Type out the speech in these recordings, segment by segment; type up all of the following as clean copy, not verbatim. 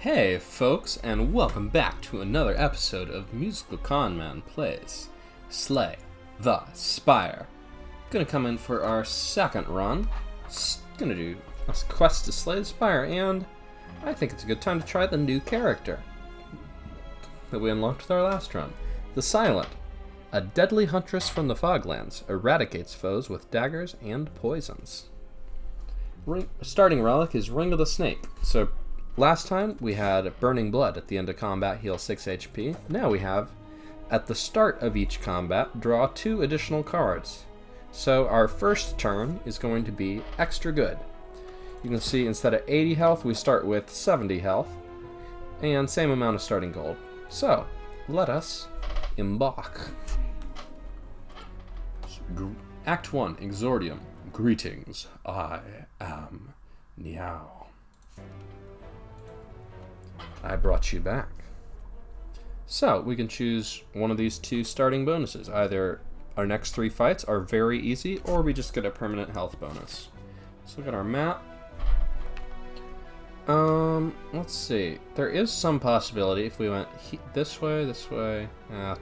Hey folks, and welcome back to another episode of MusicalConman Plays Slay the Spire. Gonna come in for our second run. Gonna do a quest to Slay the Spire, and I think it's a good time to try the new character that we unlocked with our last run. The Silent, a deadly huntress from the Foglands, eradicates foes with daggers and poisons. Starting relic is Ring of the Snake. So last time we had Burning Blood at the end of combat, heal 6 HP. Now we have, at the start of each combat, draw 2 additional cards. So our first turn is going to be extra good. You can see instead of 80 health, we start with 70 health, and same amount of starting gold. So, let us embark. Act 1, Exordium. Greetings, I am Niao. I brought you back. So, we can choose one of these 2 starting bonuses. Either our next 3 fights are very easy, or we just get a permanent health bonus. Let's look at our map. Let's see. There is some possibility if we went this way,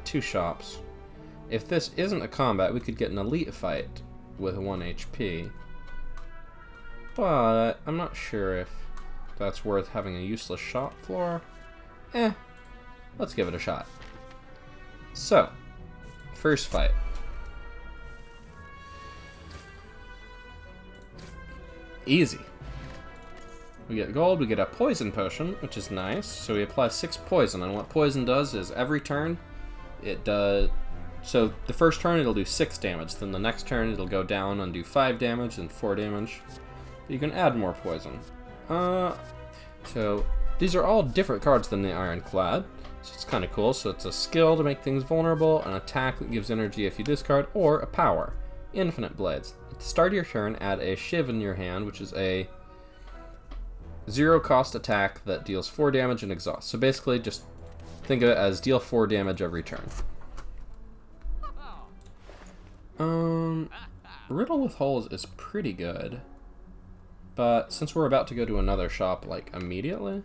2 shops. If this isn't a combat, we could get an elite fight with 1 HP. But I'm not sure if that's worth having a useless shop floor. Let's give it a shot. So, first fight. Easy. We get gold, we get a poison potion, which is nice. So we apply 6 poison, and what poison does is every turn, it does... So the first turn it'll do 6 damage, then the next turn it'll go down and do 5 damage and 4 damage. You can add more poison. So these are all different cards than the Ironclad, so it's kind of cool. So it's a skill to make things vulnerable, an attack that gives energy if you discard, or a power. Infinite Blades. At the start of your turn, add a Shiv in your hand, which is a 0 cost attack that deals 4 damage and exhausts. So basically just think of it as deal 4 damage every turn. Riddle with Holes is pretty good, but since we're about to go to another shop, like, immediately,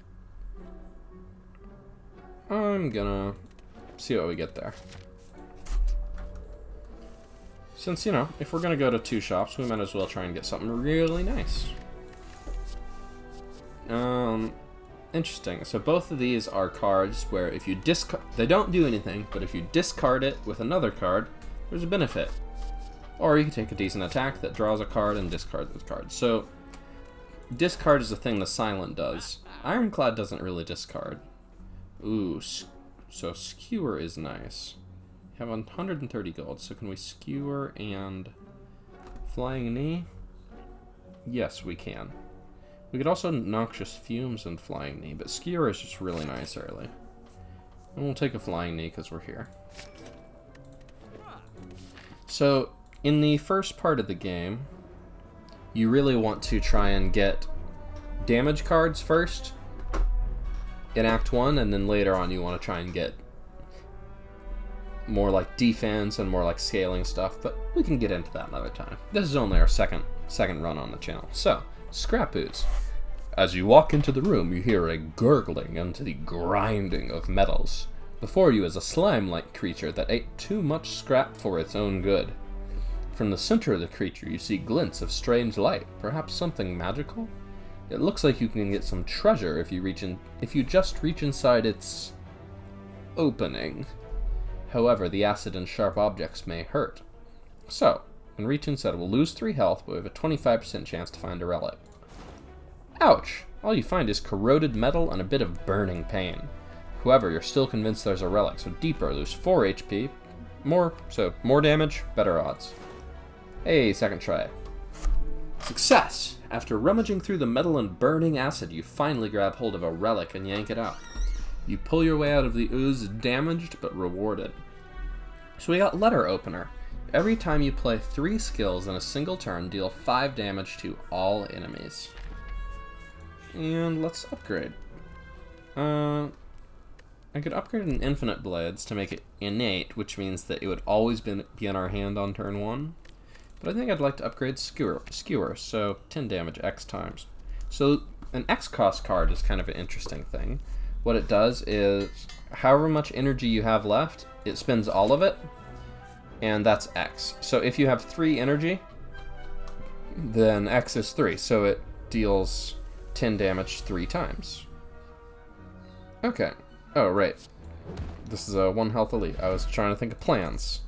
I'm gonna see what we get there. Since, you know, if we're gonna go to 2 shops, we might as well try and get something really nice. Interesting. So both of these are cards where if you discard, they don't do anything, but if you discard it with another card, there's a benefit. Or you can take a decent attack that draws a card and discard the card. So, discard is a thing the Silent does. Ironclad doesn't really discard. Ooh, so Skewer is nice. We have 130 gold, so can we Skewer and Flying Knee? Yes, we can. We could also Noxious Fumes and Flying Knee, but Skewer is just really nice early. And we'll take a Flying Knee because we're here. So, in the first part of the game, you really want to try and get damage cards first in Act 1, and then later on you want to try and get more like defense and more like scaling stuff, but we can get into that another time. This is only our second run on the channel. So, Scrap Ooze. As you walk into the room, you hear a gurgling and the grinding of metals. Before you is a slime-like creature that ate too much scrap for its own good. From the center of the creature, you see glints of strange light, perhaps something magical? It looks like you can get some treasure if you just reach inside its opening. However, the acid and sharp objects may hurt. So, when reach inside, we'll lose 3 health, but we have a 25% chance to find a relic. Ouch! All you find is corroded metal and a bit of burning pain. However, you're still convinced there's a relic, so deeper, lose 4 HP. More damage, better odds. Hey, second try. Success! After rummaging through the metal and burning acid, you finally grab hold of a relic and yank it out. You pull your way out of the ooze damaged but rewarded. So we got Letter Opener. Every time you play 3 skills in a single turn, deal 5 damage to all enemies. And let's upgrade. I could upgrade an Infinite Blades to make it innate, which means that it would always be in our hand on turn 1. But I think I'd like to upgrade Skewer, so 10 damage X times. So An X cost card is kind of an interesting thing. What it does is, however much energy you have left, it spends all of it, and that's X. So if you have 3 energy, then X is 3, so it deals 10 damage 3 times. Okay. Oh, right. This is a 1 health elite. I was trying to think of plans.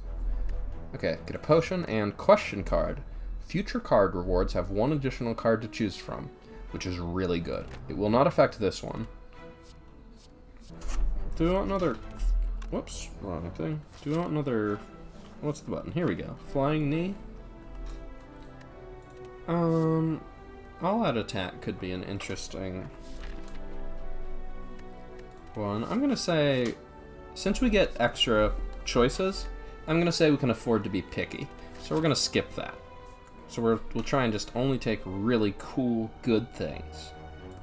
Okay, get a potion and question card. Future card rewards have 1 additional card to choose from, which is really good. It will not affect this one. Do you want another... Whoops, wrong thing. Do you want another... What's the button? Here we go. Flying knee. All-out attack could be an interesting one. I'm gonna say, since we get extra choices, I'm gonna say we can afford to be picky. So we're gonna skip that. So we'll try and just only take really cool, good things.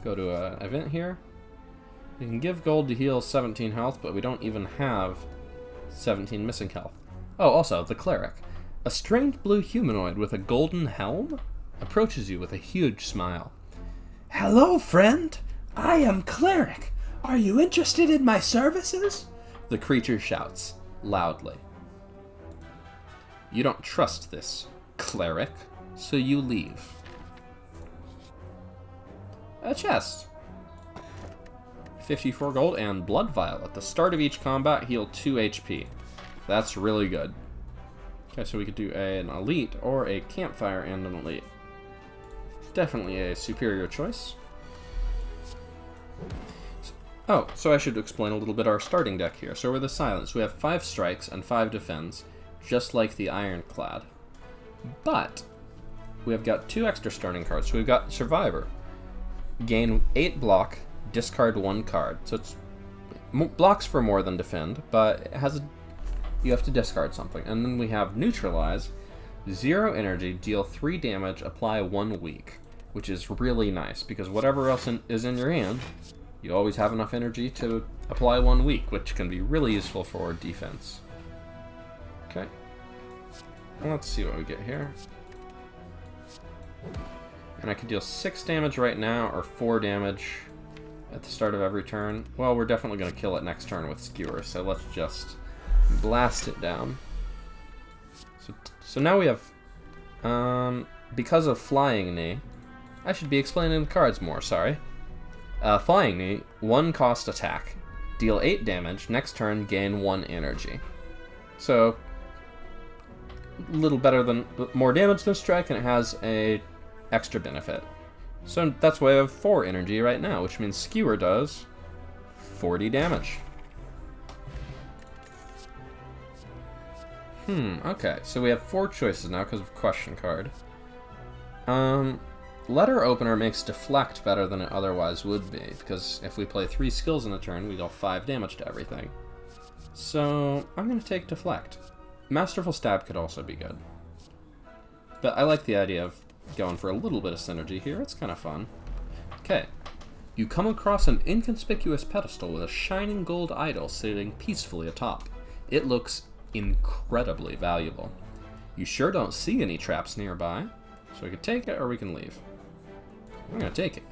Go to an event here. You can give gold to heal 17 health, but we don't even have 17 missing health. Oh, also, the cleric. A strange blue humanoid with a golden helm approaches you with a huge smile. Hello, friend. I am Cleric. Are you interested in my services? The creature shouts loudly. You don't trust this cleric, so you leave. A chest. 54 gold and blood vial. At the start of each combat, heal 2 HP. That's really good. Okay, so we could do an elite or a campfire and an elite. Definitely a superior choice. Oh, so I should explain a little bit our starting deck here. So we're the Silence. We have 5 strikes and 5 defends, just like the Ironclad. But we have got 2 extra starting cards. So we've got Survivor. Gain 8 block, discard 1 card. So it's blocks for more than defend, but it has you have to discard something. And then we have Neutralize. 0 energy, deal 3 damage, apply 1 weak, which is really nice because whatever else is in your hand, you always have enough energy to apply 1 weak, which can be really useful for defense. Okay. Let's see what we get here. And I can deal 6 damage right now, or 4 damage at the start of every turn. Well, we're definitely going to kill it next turn with Skewer, so let's just blast it down. So now we have, because of Flying Knee, I should be explaining the cards more, sorry. Flying Knee, 1 cost attack. Deal 8 damage, next turn gain 1 energy. So, a little better than, more damage than Strike, and it has a extra benefit. So that's why I have 4 energy right now, which means Skewer does 40 damage. Okay, so we have 4 choices now because of question card. Letter Opener makes Deflect better than it otherwise would be, because if we play 3 skills in a turn, we deal 5 damage to everything. So, I'm going to take Deflect. Masterful Stab could also be good. But I like the idea of going for a little bit of synergy here, it's kind of fun. Okay. You come across an inconspicuous pedestal with a shining gold idol sitting peacefully atop. It looks incredibly valuable. You sure don't see any traps nearby, so we can take it or we can leave. I'm gonna take it.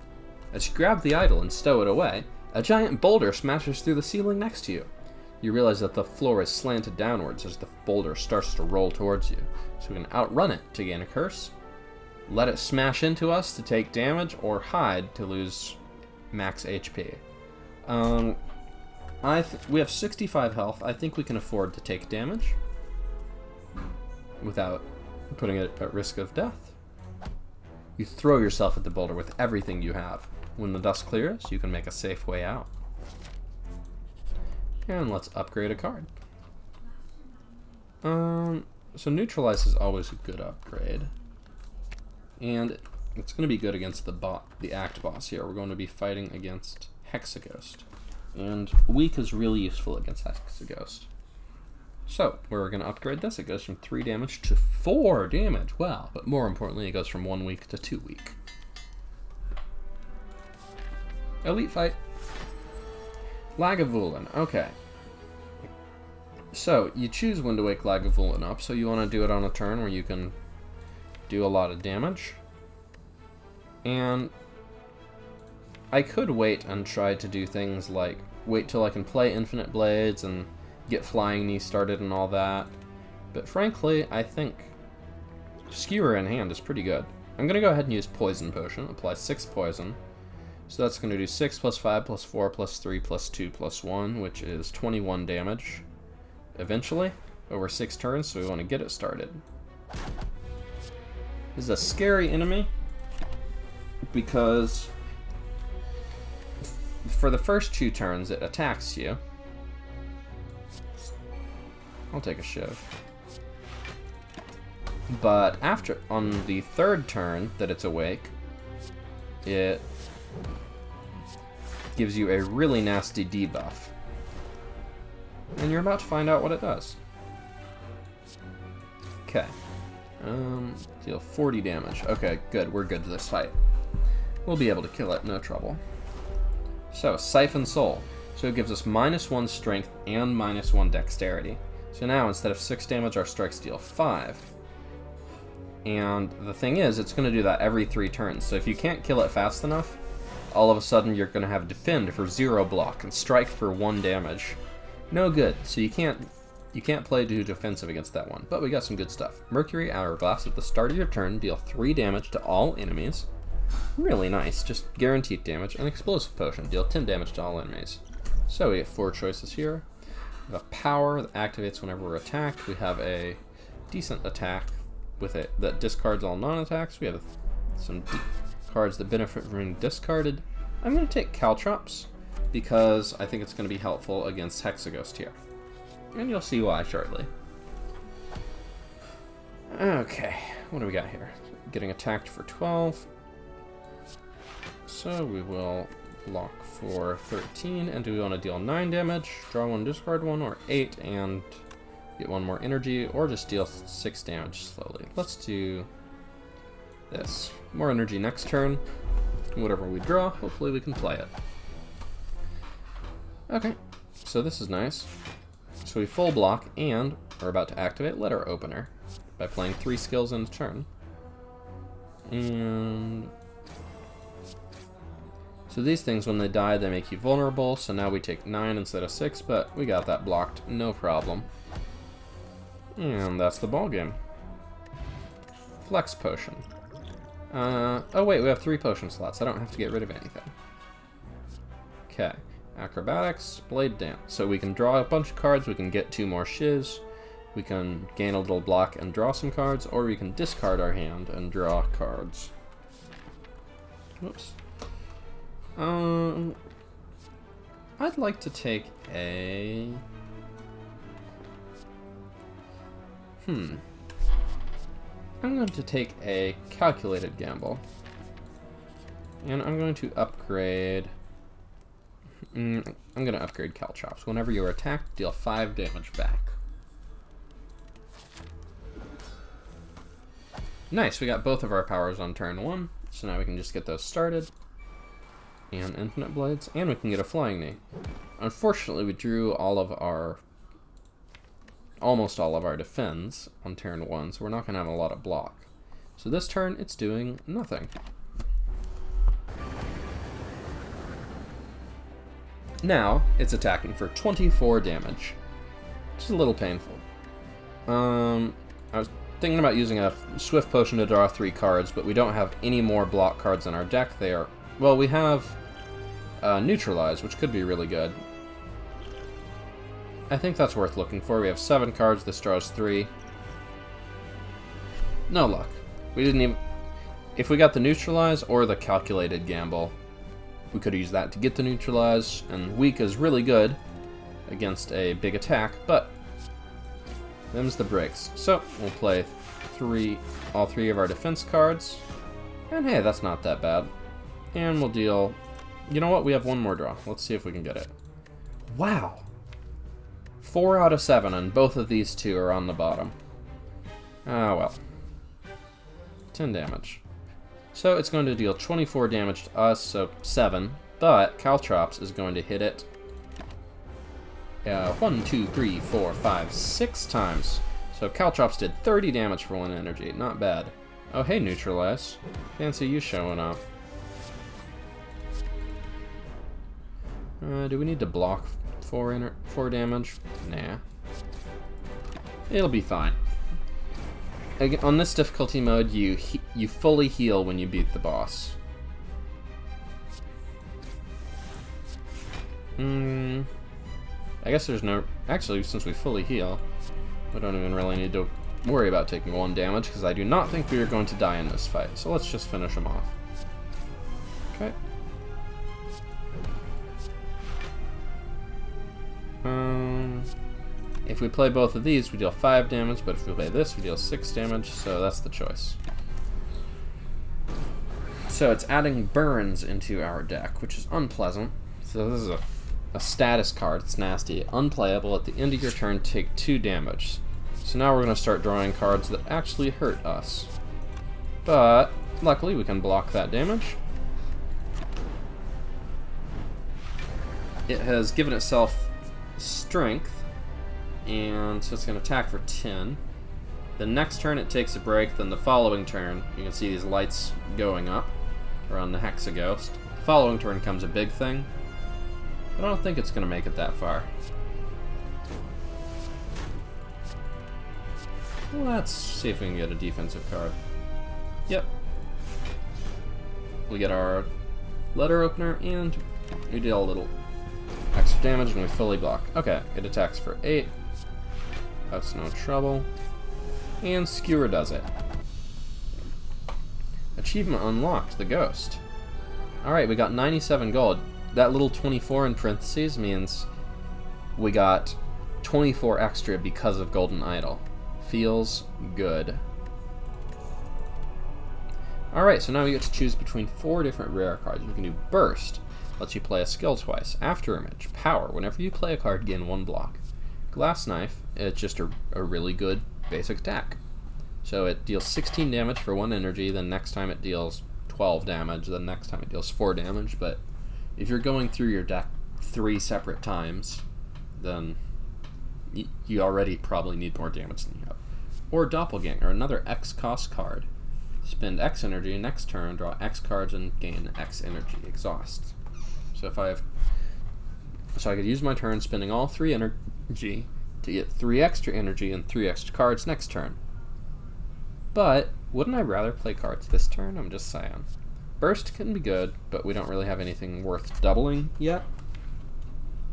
As you grab the idol and stow it away, a giant boulder smashes through the ceiling next to you. You realize that the floor is slanted downwards as the boulder starts to roll towards you, so we can outrun it to gain a curse, let it smash into us to take damage, or hide to lose max HP. We have 65 health. I think we can afford to take damage without putting it at risk of death. You throw yourself at the boulder with everything you have. When the dust clears, you can make a safe way out. And let's upgrade a card. So Neutralize is always a good upgrade. And it's going to be good against the Act Boss here. We're going to be fighting against Hexaghost. And Weak is really useful against Hexaghost. So, we're going to upgrade this. It goes from 3 damage to 4 damage. Wow. But more importantly, it goes from 1 weak to 2 weak. Elite Fight. Lagavulin. Okay. So, you choose when to wake Lagavulin up. So you want to do it on a turn where you can do a lot of damage. And I could wait and try to do things like wait till I can play Infinite Blades and get Flying Knee started and all that. But frankly, I think Skewer in hand is pretty good. I'm going to go ahead and use Poison Potion, apply 6 poison. So that's going to do 6 plus 5 plus 4 plus 3 plus 2 plus 1, which is 21 damage eventually over 6 turns, so we want to get it started. This is a scary enemy because for the first 2 turns it attacks you. I'll take a shiv. But after, on the 3rd turn that it's awake, it gives you a really nasty debuff. And you're about to find out what it does. Okay. Deal 40 damage. Okay, good. We're good to this fight. We'll be able to kill it, no trouble. So, Siphon Soul. So it gives us -1 strength and -1 dexterity. So now, instead of 6 damage, our strikes deal 5. And the thing is, it's going to do that every 3 turns. So if you can't kill it fast enough, all of a sudden you're going to have Defend for 0 block and Strike for 1 damage. No good. So you can't play too defensive against that one. But we got some good stuff. Mercury Hourglass at the start of your turn, deal 3 damage to all enemies. Really nice, just guaranteed damage. And Explosive Potion, deal 10 damage to all enemies. So we get 4 choices here. We have a power that activates whenever we're attacked. We have a decent attack with it that discards all non-attacks. We have some cards that benefit from being discarded. I'm going to take Caltrops because I think it's going to be helpful against Hexaghost here. And you'll see why shortly. Okay, what do we got here? Getting attacked for 12. So we will block for 13, and do we want to deal 9 damage, draw 1, discard 1, or 8, and get 1 more energy, or just deal 6 damage slowly. Let's do this. More energy next turn. Whatever we draw, hopefully we can play it. Okay, so this is nice. So we full block, and we're about to activate Letter Opener by playing 3 skills in a turn. And so these things, when they die, they make you vulnerable, so now we take 9 instead of 6, but we got that blocked, no problem. And that's the ball game. Flex Potion. Oh wait, we have 3 potion slots. I don't have to get rid of anything. Okay. Acrobatics, Blade Dance. So we can draw a bunch of cards, we can get 2 more shivs, we can gain a little block and draw some cards, or we can discard our hand and draw cards. Whoops. I'd like to take a... I'm going to take a Calculated Gamble. And I'm going to upgrade... I'm going to upgrade Caltrops. Whenever you are attacked, deal 5 damage back. Nice, we got both of our powers on turn 1, so now we can just get those started. And Infinite Blades, and we can get a Flying Knee. Unfortunately, we drew almost all of our defense on turn 1, so we're not going to have a lot of block. So this turn, it's doing nothing. Now, it's attacking for 24 damage, which is a little painful. I was thinking about using a Swift Potion to draw 3 cards, but we don't have any more block cards in our deck. They are... Well, we have Neutralize, which could be really good. I think that's worth looking for. We have 7 cards. This draws 3. No luck. We didn't even... If we got the Neutralize or the Calculated Gamble, we could use that to get the Neutralize, and Weak is really good against a big attack, but them's the breaks. So, we'll play all 3 of our defense cards, and hey, that's not that bad. And we'll deal... You know what? We have 1 more draw. Let's see if we can get it. Wow! 4 out of 7, and both of these 2 are on the bottom. Ah, well. 10 damage. So it's going to deal 24 damage to us, so 7. But Caltrops is going to hit it 1, 2, 3, 4, 5, 6 times. So Caltrops did 30 damage for 1 energy. Not bad. Oh, hey, Neutralize. Fancy you showing up. Do we need to block 4 damage? Nah. It'll be fine. Again, on this difficulty mode, you fully heal when you beat the boss. I guess there's no... Actually, since we fully heal, we don't even really need to worry about taking 1 damage, because I do not think we are going to die in this fight. So let's just finish him off. Okay. If we play both of these, we deal 5 damage, but if we play this, we deal 6 damage, so that's the choice. So it's adding burns into our deck, which is unpleasant. So this is a status card. It's nasty. Unplayable. At the end of your turn, take 2 damage. So now we're going to start drawing cards that actually hurt us. But luckily, we can block that damage. It has given itself strength, and so it's going to attack for 10. The next turn it takes a break, then the following turn, you can see these lights going up around the Hexaghost. The following turn comes a big thing, but I don't think it's going to make it that far. Let's see if we can get a defensive card. Yep. We get our letter opener, and we deal a little extra damage, and we fully block. Okay, it attacks for 8. That's no trouble. And Skewer does it. Achievement unlocked, the Ghost. Alright, we got 97 gold. That little 24 in parentheses means we got 24 extra because of Golden Idol. Feels good. Alright, so now we get to choose between 4 different rare cards. We can do Burst. Lets you play a skill twice. After Image. Power. Whenever you play a card, gain 1 block. Glass Knife. It's just a really good basic attack. So it deals 16 damage for 1 energy, then next time it deals 12 damage, then next time it deals 4 damage, but if you're going through your deck 3 separate times, then you already probably need more damage than you have. Or Doppelganger, another X cost card. Spend X energy, next turn, draw X cards and gain X energy. Exhaust. So I could use my turn spending all 3 energy to get 3 extra energy and 3 extra cards next turn. But wouldn't I rather play cards this turn? I'm just saying. Burst can be good, but we don't really have anything worth doubling yet.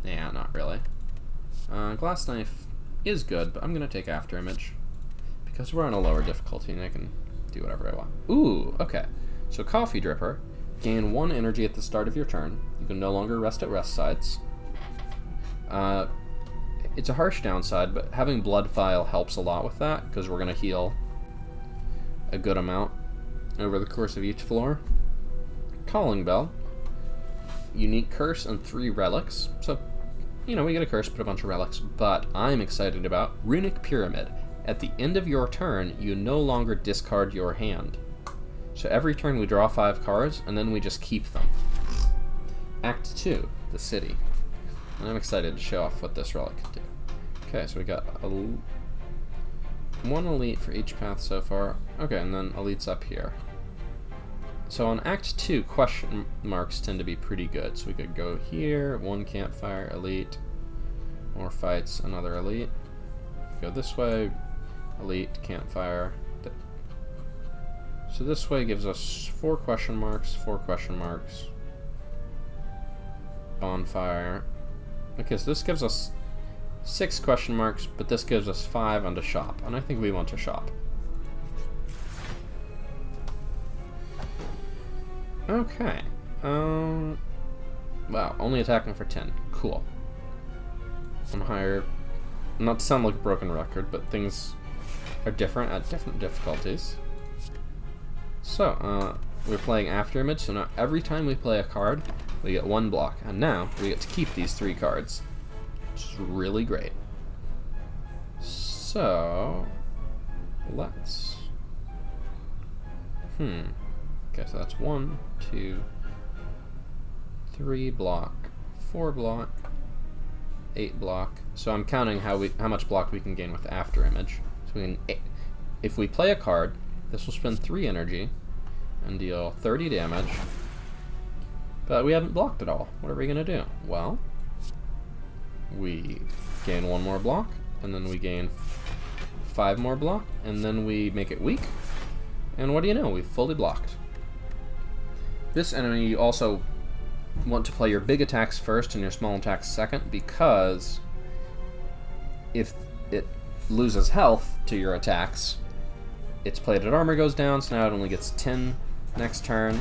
Yeah, not really. Glass Knife is good, but I'm going to take After Image because we're on a lower difficulty and I can do whatever I want. Ooh, okay. So Coffee Dripper. Gain 1 energy at the start of your turn. You can no longer rest at rest sites. It's a harsh downside, but having Blood Vial helps a lot with that because we're going to heal a good amount over the course of each floor. Calling Bell. Unique Curse and 3 relics. So, you know, we get a curse, put a bunch of relics, but I'm excited about Runic Pyramid. At the end of your turn, you no longer discard your hand. So every turn we draw 5 cards, and then we just keep them. Act 2, the City. And I'm excited to show off what this relic can do. Okay, so we got 1 elite for each path so far. Okay, and then elites up here. So on Act 2, question marks tend to be pretty good. So we could go here, 1 campfire, elite, more fights, another elite. Go this way, elite, campfire. So this way gives us 4 question marks, 4 question marks, bonfire. Okay, so this gives us 6 question marks, but this gives us 5 on the shop, and I think we want to shop. Okay. Wow, only attacking for 10. Cool. I'm higher. Not to sound like a broken record, but things are different at different difficulties. So, we're playing After Image, so now every time we play a card, we get 1 block. And now, we get to keep these 3 cards, which is really great. So, let's... Okay, so that's 1, 2, 3 block, 4 block, 8 block. So I'm counting how much block we can gain with After Image. So we can, if we play a card, this will spend 3 energy and deal 30 damage. But we haven't blocked at all. What are we going to do? Well, we gain 1 more block, and then we gain 5 more block, and then we make it weak. And what do you know? We've fully blocked. This enemy, you also want to play your big attacks first and your small attacks second, because if it loses health to your attacks, its plated armor goes down, so now it only gets 10 next turn.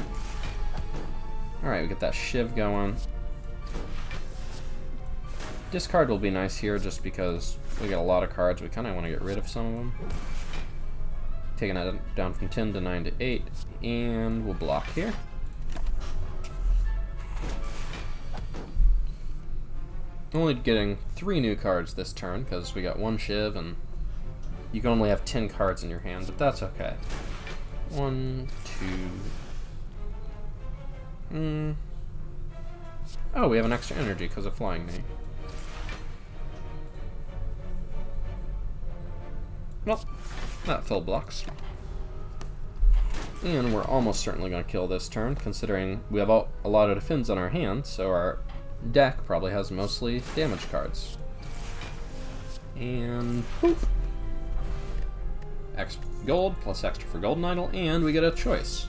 Alright, we get that shiv going. Discard will be nice here just because we got a lot of cards. We kind of want to get rid of some of them. Taking that down from 10 to 9 to 8, and we'll block here. Only getting 3 new cards this turn because we got 1 shiv and you can only have 10 cards in your hand, but that's okay. 1, 2. Oh, we have an extra energy because of Flying Knee. Well, that fill blocks. And we're almost certainly going to kill this turn, considering we have a lot of defense on our hand, so our deck probably has mostly damage cards. And boop. Extra gold plus extra for Golden Idol, and we get a choice.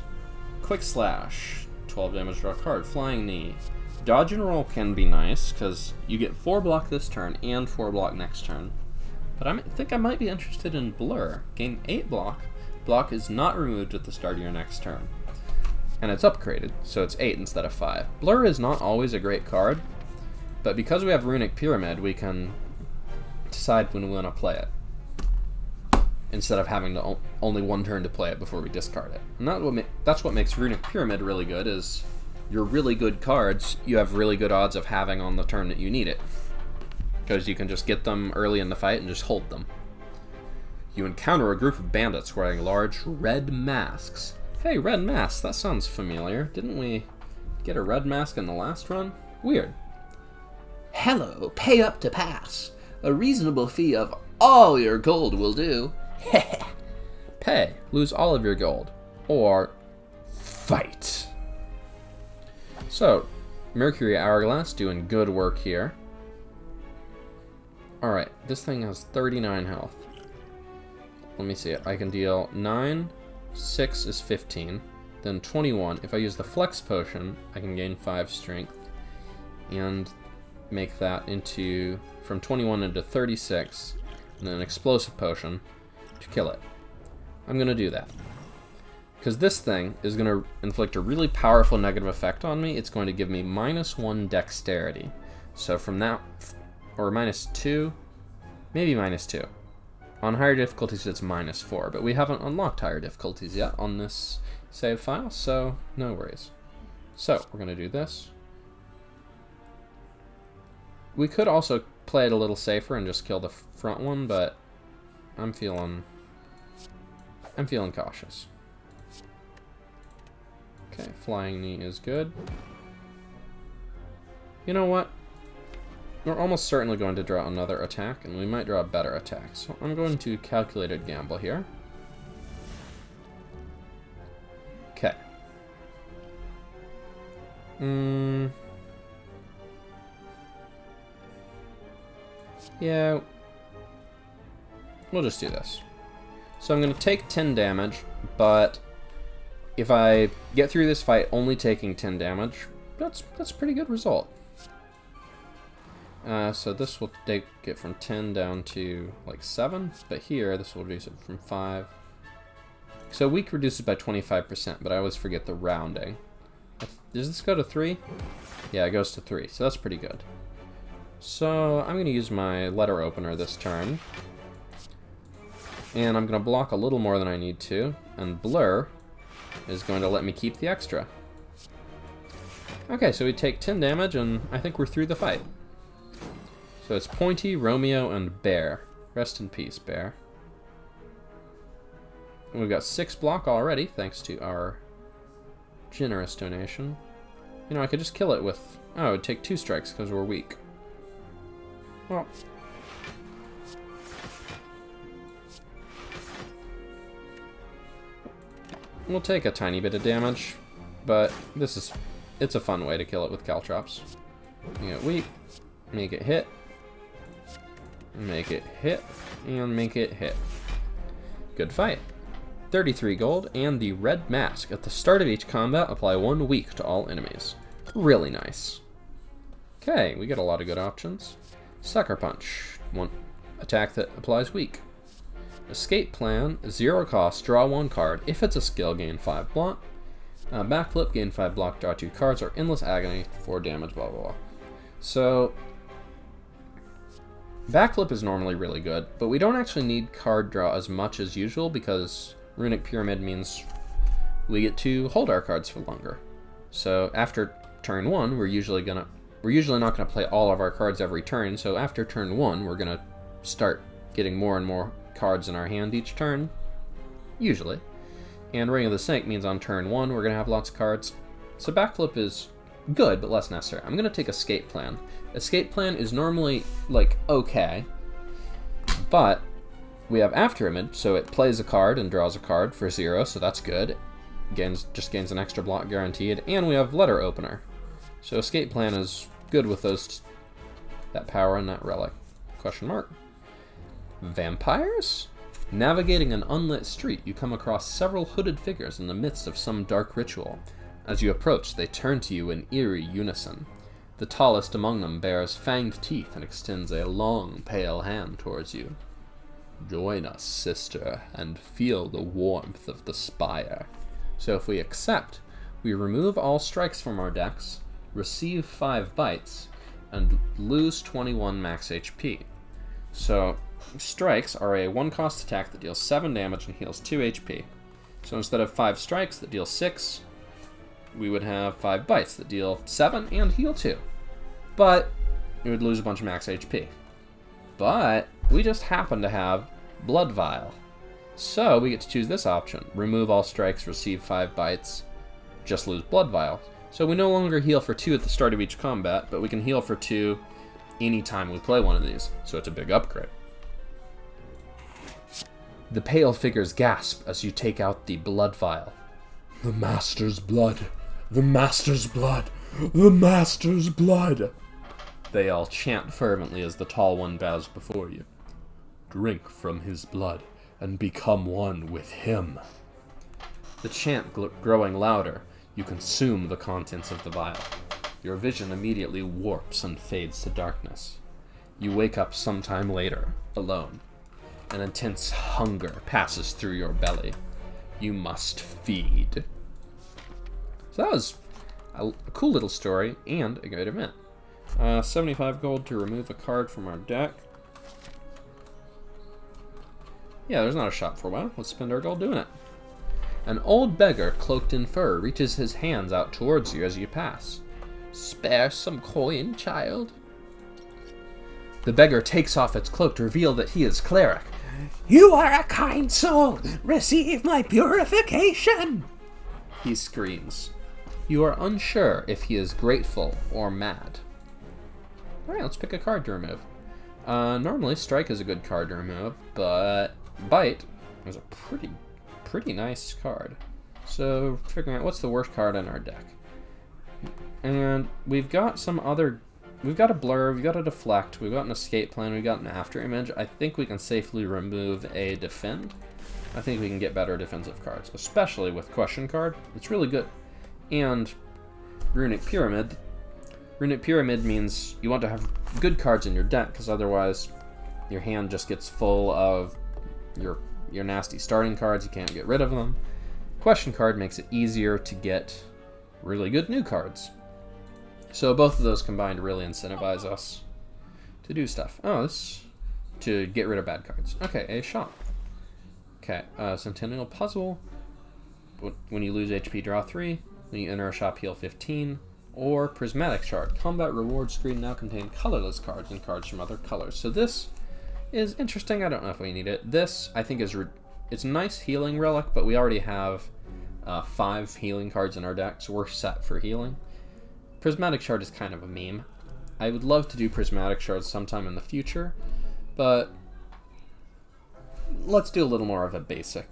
Quick Slash, 12 damage, draw a card. Flying Knee. Dodge and roll can be nice, because you get 4 block this turn and 4 block next turn. But I think I might be interested in Blur. Gain 8 block. Block is not removed at the start of your next turn. And it's upgraded, so it's 8 instead of 5. Blur is not always a great card, but because we have Runic Pyramid, we can decide when we want to play it, instead of having to only 1 turn to play it before we discard it. And that's what makes Runic Pyramid really good, is your really good cards, you have really good odds of having on the turn that you need it, because you can just get them early in the fight and just hold them. You encounter a group of bandits wearing large red masks. Hey, red masks, that sounds familiar. Didn't we get a red mask in the last run? Weird. Hello, pay up to pass. A reasonable fee of all your gold will do. Pay, lose all of your gold, or fight. So, Mercury Hourglass doing good work here. Alright, this thing has 39 health. Let me see it. I can deal 9, 6 is 15, then 21. If I use the Flex Potion, I can gain 5 strength, and make that into, from 21 into 36, and then an Explosive Potion to kill it. I'm going to do that. Because this thing is going to inflict a really powerful negative effect on me. It's going to give me -1 dexterity. So from that, or -2, maybe -2. On higher difficulties it's -4, but we haven't unlocked higher difficulties yet on this save file, so no worries. So we're going to do this. We could also play it a little safer and just kill the front one, but I'm feeling cautious. Okay, Flying Knee is good. You know what? We're almost certainly going to draw another attack, and we might draw a better attack. So I'm going to calculated gamble here. Okay. Yeah. We'll just do this. So I'm going to take 10 damage, but if I get through this fight only taking 10 damage, that's a pretty good result. So this will take it from 10 down to like 7, but here this will reduce it from 5. So weak reduces by 25%, but I always forget the rounding. Does this go to 3? Yeah, it goes to 3, so that's pretty good. So I'm going to use my letter opener this turn. And I'm going to block a little more than I need to, and Blur is going to let me keep the extra. Okay, so we take 10 damage, and I think we're through the fight. So it's Pointy, Romeo, and Bear. Rest in peace, Bear. And we've got 6 block already, thanks to our generous donation. You know, I could just kill it with... Oh, it would take 2 strikes because we're weak. Well... We'll take a tiny bit of damage, but this is it's a fun way to kill it with caltrops. Make it weak, make it hit, make it hit, and make it hit. Good fight. 33 gold, and the red mask. At the start of each combat, apply 1 weak to all enemies. Really nice. Okay, we get a lot of good options. Sucker Punch, 1 attack that applies weak. Escape Plan, 0 cost, draw 1 card. If it's a skill, gain 5 block. Backflip, gain 5 block, draw 2 cards, or Endless Agony, 4 damage, blah blah blah. So, backflip is normally really good, but we don't actually need card draw as much as usual because Runic Pyramid means we get to hold our cards for longer. So after turn 1, we're usually not gonna play all of our cards every turn. So after turn 1, we're gonna start getting more and more cards in our hand each turn, usually. And Ring of the Snake means on turn 1 we're gonna have lots of cards. So backflip is good, but less necessary. I'm gonna take Escape Plan. Escape Plan is normally like okay, but we have After Image, so it plays a card and draws a card for 0, so that's good. Just gains an extra block guaranteed, and we have Letter Opener. So Escape Plan is good with that power and that relic. Question mark. Vampires? Navigating an unlit street, you come across several hooded figures in the midst of some dark ritual. As you approach, they turn to you in eerie unison. The tallest among them bears fanged teeth and extends a long, pale hand towards you. Join us, sister, and feel the warmth of the spire. So if we accept, we remove all strikes from our decks, receive 5 bites, and lose 21 max HP. So strikes are a 1-cost attack that deals 7 damage and heals 2 HP. So instead of 5 strikes that deal 6, we would have 5 bites that deal 7 and heal 2. But we would lose a bunch of max HP. But we just happen to have Blood Vial. So we get to choose this option. Remove all strikes, receive 5 bites, just lose Blood Vial. So we no longer heal for 2 at the start of each combat, but we can heal for 2 anytime we play one of these. So it's a big upgrade. The pale figures gasp as you take out the Blood Vial. The Master's blood! The Master's blood! The Master's blood! They all chant fervently as the tall one bows before you. Drink from his blood and become one with him. The chant growing louder, you consume the contents of the vial. Your vision immediately warps and fades to darkness. You wake up sometime later, alone. An intense hunger passes through your belly. You must feed. So that was a cool little story and a great event. 75 gold to remove a card from our deck. Yeah, there's not a shop for a while. Let's spend our gold doing it. An old beggar cloaked in fur reaches his hands out towards you as you pass. Spare some coin, child. The beggar takes off its cloak to reveal that he is cleric. You are a kind soul. Receive my purification. He screams. You are unsure if he is grateful or mad. Alright, let's pick a card to remove. Normally, Strike is a good card to remove, but Bite is a pretty nice card. So, figuring out what's the worst card in our deck. And we've got some other... We've got a Blur, we've got a Deflect, we've got an Escape Plan, we've got an After Image. I think we can safely remove a Defend. I think we can get better defensive cards, especially with Question Card. It's really good. And Runic Pyramid. Runic Pyramid means you want to have good cards in your deck, because otherwise your hand just gets full of your nasty starting cards. You can't get rid of them. Question Card makes it easier to get really good new cards. So both of those combined really incentivize us to do stuff. Oh, this to get rid of bad cards. Okay, a shop. Okay, Centennial Puzzle. When you lose HP, draw 3. When you enter a shop, heal 15. Or Prismatic Shard. Combat reward screen now contain colorless cards and cards from other colors. So this is interesting. I don't know if we need it. This, I think, is it's a nice healing relic, but we already have 5 healing cards in our deck, so we're set for healing. Prismatic Shard is kind of a meme. I would love to do Prismatic Shards sometime in the future, but let's do a little more of a basic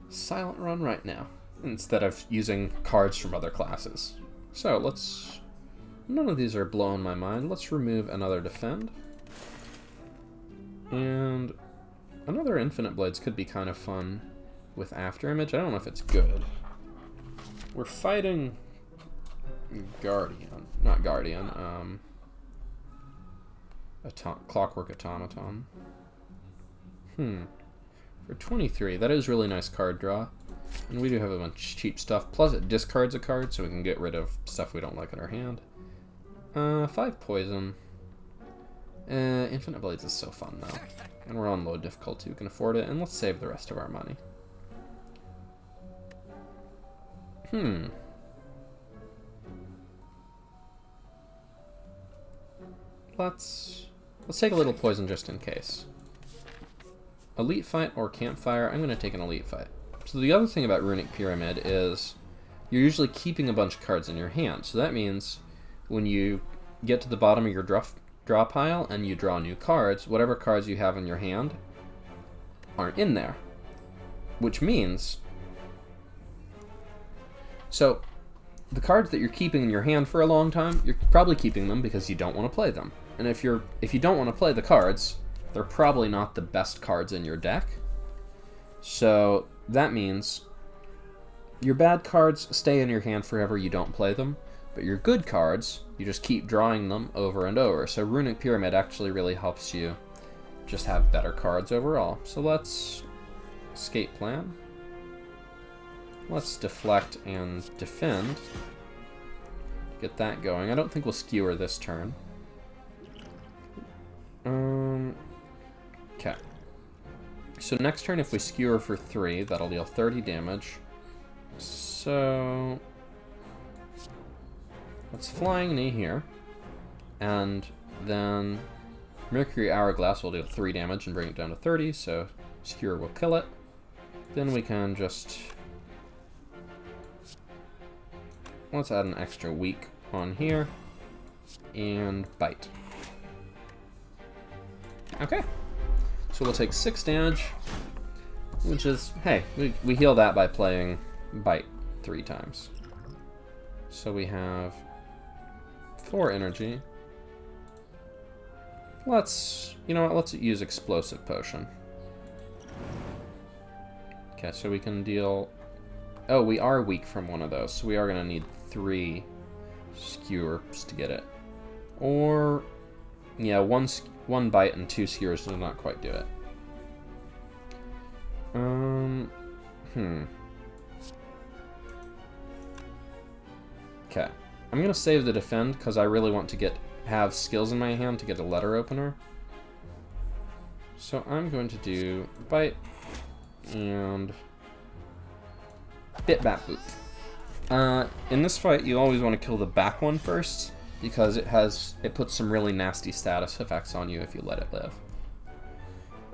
Silent Run right now, instead of using cards from other classes. So let's... None of these are blowing my mind. Let's remove another defend. And another Infinite Blades could be kind of fun with After Image. I don't know if it's good. We're fighting Guardian. Not Guardian. Clockwork Automaton. For 23, that is really nice card draw. And we do have a bunch of cheap stuff. Plus it discards a card, so we can get rid of stuff we don't like in our hand. 5 poison. Infinite Blades is so fun, though. And we're on low difficulty. We can afford it. And let's save the rest of our money. Let's take a little poison just in case. Elite Fight or Campfire? I'm going to take an Elite Fight. So the other thing about Runic Pyramid is you're usually keeping a bunch of cards in your hand. So that means when you get to the bottom of your draw pile and you draw new cards, whatever cards you have in your hand aren't in there. Which means... So, the cards that you're keeping in your hand for a long time, you're probably keeping them because you don't want to play them. And if you don't want to play the cards, they're probably not the best cards in your deck. So that means your bad cards stay in your hand forever, you don't play them. But your good cards, you just keep drawing them over and over. So Runic Pyramid actually really helps you just have better cards overall. So let's escape plan. Let's deflect and defend. Get that going. I don't think we'll skewer this turn. Okay. So next turn, if we skewer for 3, that'll deal 30 damage. So let's Flying Knee here. And then Mercury Hourglass will deal 3 damage and bring it down to 30, so Skewer will kill it. Then we can just... Let's add an extra weak on here. And Bite. Okay. So we'll take 6 damage, which is, hey, we heal that by playing Bite 3 times. So we have 4 energy. Let's, you know what, let's use Explosive Potion. Okay, so we can deal... Oh, we are weak from one of those, so we are going to need 3 skewers to get it. Or, yeah, one bite and 2 skewers does not quite do it. Okay, I'm going to save the defend because I really want to have skills in my hand to get a letter opener. So I'm going to do bite and Bit Bat Boop. In this fight, you always want to kill the back one first because it puts some really nasty status effects on you if you let it live.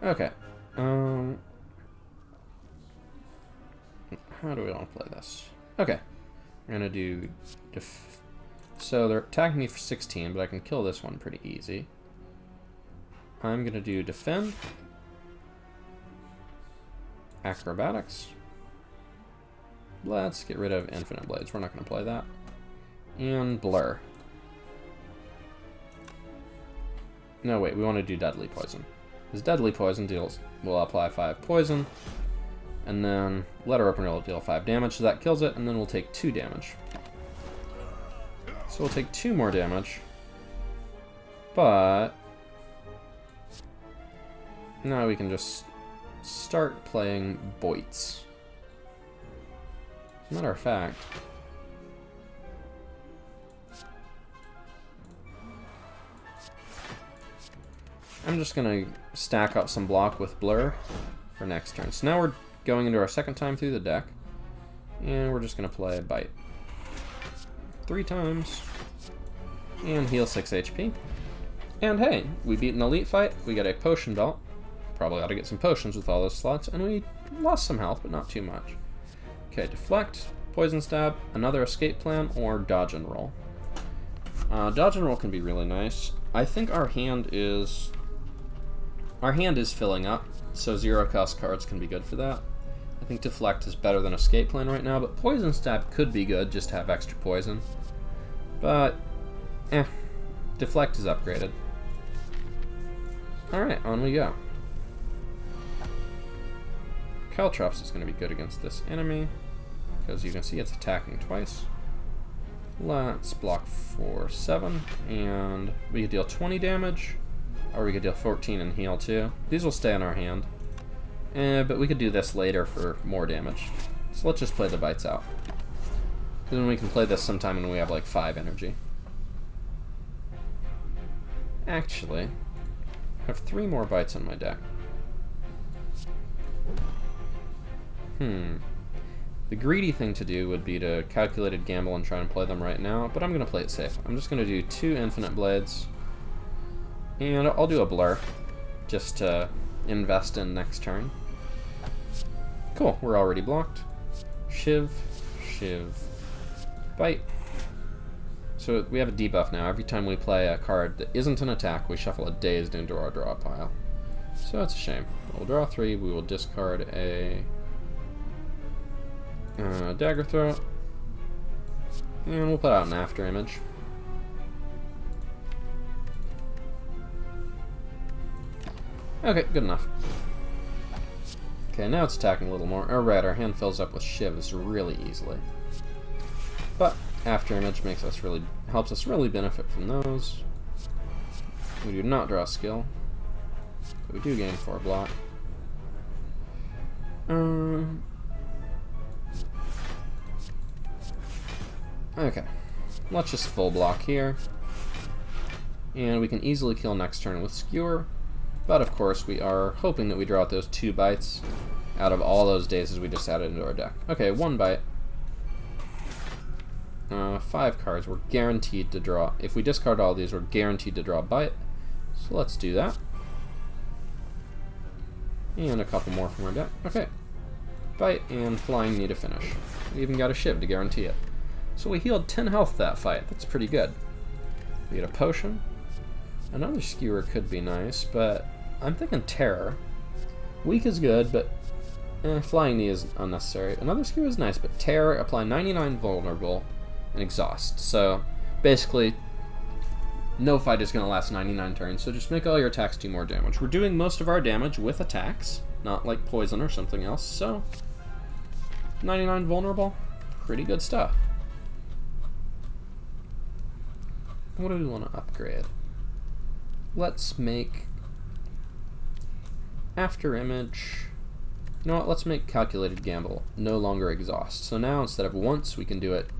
Okay. How do we want to play this? Okay. I'm gonna do so they're attacking me for 16, but I can kill this one pretty easy. I'm gonna do defend, acrobatics. Let's get rid of Infinite Blades. We're not gonna play that. And blur. No, wait, we want to do Deadly Poison. Because Deadly Poison will apply 5 poison, and then Letter Opener will deal 5 damage, so that kills it, and then we'll take 2 damage. So we'll take 2 more damage, but now we can just start playing Boits. As a matter of fact, I'm just going to stack up some block with Blur for next turn. So now we're going into our second time through the deck, and we're just going to play Bite 3 times and heal 6 HP. And hey, we beat an elite fight, we get a potion belt. Probably ought to get some potions with all those slots, and we lost some health, but not too much. Okay, deflect, poison stab, another escape plan, or dodge and roll. Dodge and roll can be really nice. I think our hand is filling up, so 0-cost cards can be good for that. I think deflect is better than escape plan right now, but poison stab could be good just to have extra poison. But, deflect is upgraded. Alright, on we go. Caltrops is going to be good against this enemy, because you can see it's attacking twice. Let's block for 7, and we could deal 20 damage, or we could deal 14 and heal too. These will stay in our hand, but we could do this later for more damage. So let's just play the bites out. Because then we can play this sometime when we have like 5 energy. Actually, I have 3 more bites on my deck. The greedy thing to do would be to calculated gamble and try and play them right now, but I'm going to play it safe. I'm just going to do 2 infinite blades, and I'll do a blur, just to invest in next turn. Cool, we're already blocked. Shiv, Shiv, bite. So we have a debuff now. Every time we play a card that isn't an attack, we shuffle a dazed into our draw pile. So it's a shame. We'll draw 3, we will discard a dagger throw, and we'll put out an after image. Okay, good enough. Okay, now it's attacking a little more. Oh, right, our hand fills up with shivs really easily. But after image helps us really benefit from those. We do not draw skill, but we do gain 4 block. Okay, let's just full block here. And we can easily kill next turn with Skewer, but of course we are hoping that we draw out those 2 bites out of all those dazes we just added into our deck. Okay, 1 bite. 5 cards, we're guaranteed to draw. If we discard all these, we're guaranteed to draw a bite. So let's do that. And a couple more from our deck. Okay. Bite and flying knee to finish. We even got a shiv to guarantee it. So we healed 10 health that fight. That's pretty good. We get a potion. Another skewer could be nice, but I'm thinking terror. Weak is good, but flying knee is unnecessary. Another skewer is nice, but terror, apply 99 vulnerable, and exhaust. So basically, no fight is going to last 99 turns, so just make all your attacks do more damage. We're doing most of our damage with attacks, not like poison or something else, so 99 vulnerable, pretty good stuff. What do we want to upgrade? Let's make after image. You know what? Let's make calculated gamble no longer exhaust. So now instead of once, we can do it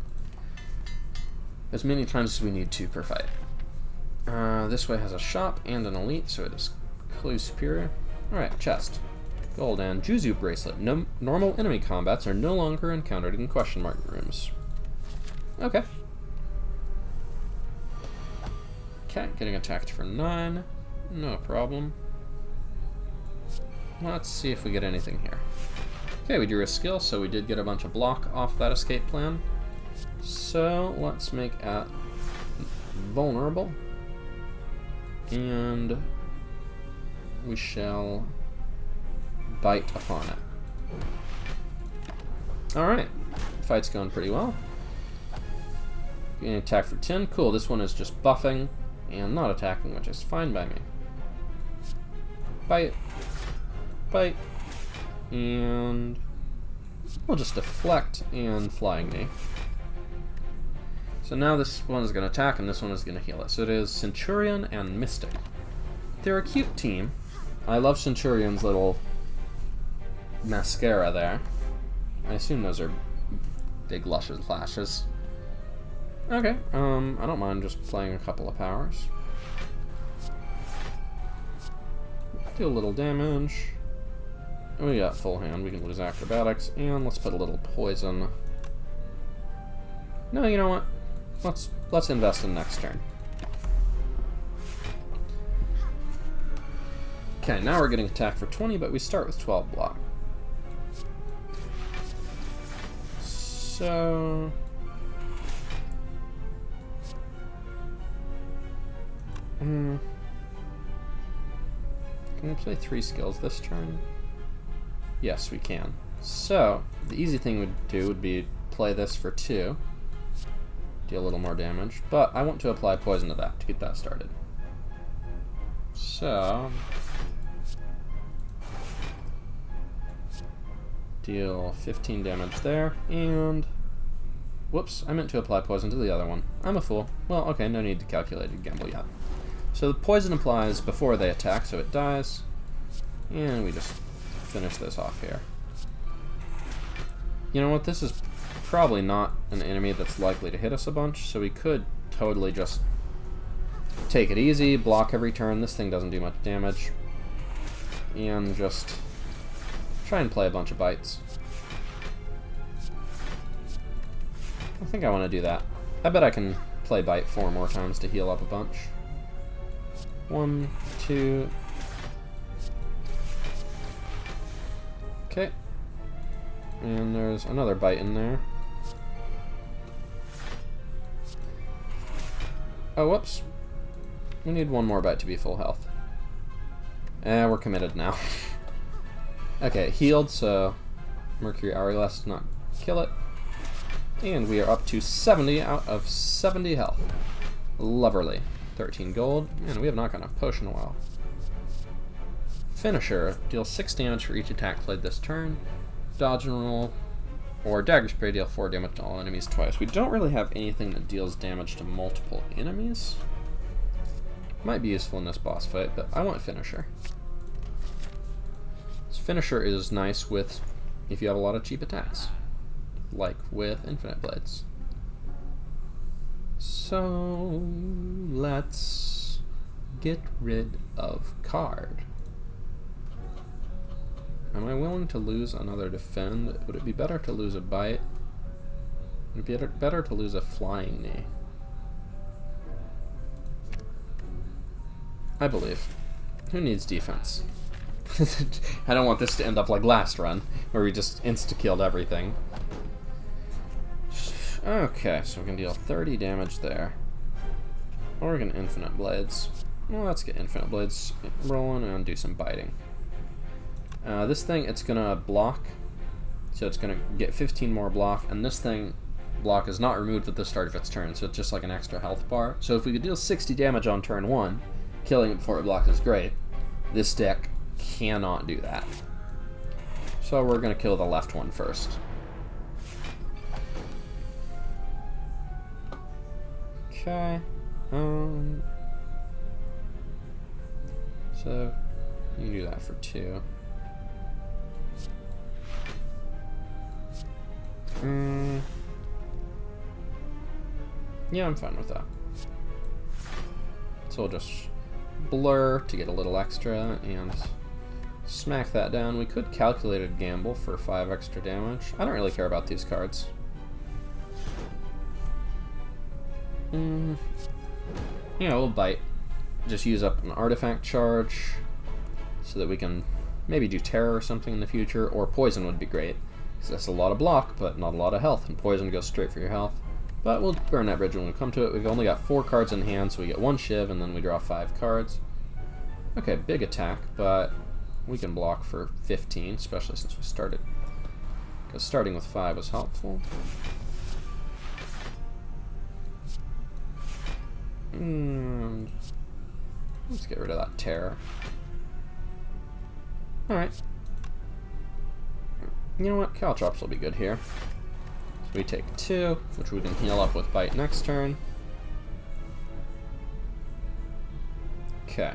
as many times as we need to per fight. This way has a shop and an elite, so it is clearly superior. Alright, chest. Gold and Juzu bracelet. No normal enemy combats are no longer encountered in question mark rooms. Okay. Okay, getting attacked for 9. No problem. Let's see if we get anything here. Okay, we drew a skill, so we did get a bunch of block off that escape plan. So let's make at vulnerable. And we shall bite upon it. Alright, fight's going pretty well. Getting attacked for 10. Cool, this one is just buffing and not attacking, which is fine by me. Bite. Bite. And we'll just deflect and flying knee. So now this one is going to attack and this one is going to heal it. So it is Centurion and Mystic. They're a cute team. I love Centurion's little mascara there. I assume those are big luscious lashes. Okay, I don't mind just playing a couple of powers. Do a little damage. We got full hand, we can lose acrobatics, and let's put a little poison. No, you know what? Let's invest in next turn. Okay, now we're getting attacked for 20, but we start with 12 block. So can we play 3 skills this turn? Yes, we can. So the easy thing we'd do would be play this for 2. deal a little more damage, but I want to apply poison to that to get that started. So, deal 15 damage there, and whoops, I meant to apply poison to the other one. I'm a fool. Well, okay, no need to calculate a gamble yet. So the poison applies before they attack, so it dies, and we just finish this off here. You know what, this is probably not an enemy that's likely to hit us a bunch, so we could totally just take it easy, block every turn. This thing doesn't do much damage, and just try and play a bunch of bites. I think I want to do that. I bet I can play bite 4 more times to heal up a bunch. 1, 2. Okay. And there's another bite in there. Oh, whoops. We need 1 more bite to be full health. We're committed now. Okay, healed, so Mercury Aurelus does not kill it. And we are up to 70 out of 70 health. Lovely. 13 gold. Man, we have not gotten a potion in a while. Finisher. Deals 6 damage for each attack played this turn. Dodge and roll. Or dagger spray, deal 4 damage to all enemies twice. We don't really have anything that deals damage to multiple enemies. Might be useful in this boss fight, but I want Finisher. This Finisher is nice with if you have a lot of cheap attacks, like with Infinite Blades. So let's get rid of card. Am I willing to lose another defend? Would it be better to lose a bite? Would it be better to lose a flying knee? I believe. Who needs defense? I don't want this to end up like last run, where we just insta-killed everything. Okay, so we can deal 30 damage there. Or we can Infinite Blades. Well, let's get Infinite Blades rolling and do some biting. This thing, it's gonna block, so it's gonna get 15 more block, and this thing, block is not removed at the start of its turn, so it's just like an extra health bar. So if we could deal 60 damage on turn 1, killing it before it blocks is great. This deck cannot do that. So we're gonna kill the left one first. Okay. So you can do that for 2. Yeah, I'm fine with that. So we'll just blur to get a little extra and smack that down. We could calculated gamble for 5 extra damage. I don't really care about these cards. Yeah, we'll bite. Just use up an artifact charge so that we can maybe do terror or something in the future, or poison would be great, because that's a lot of block but not a lot of health, and poison goes straight for your health. But we'll burn that bridge when we come to it. We've only got 4 cards in hand, so we get 1 shiv and then we draw 5 cards. Okay, big attack, but we can block for 15, especially since we started, because starting with 5 was helpful. And let's get rid of that terror. Alright. You know what? Caltrops will be good here. So we take 2, which we can heal up with bite next turn. Okay.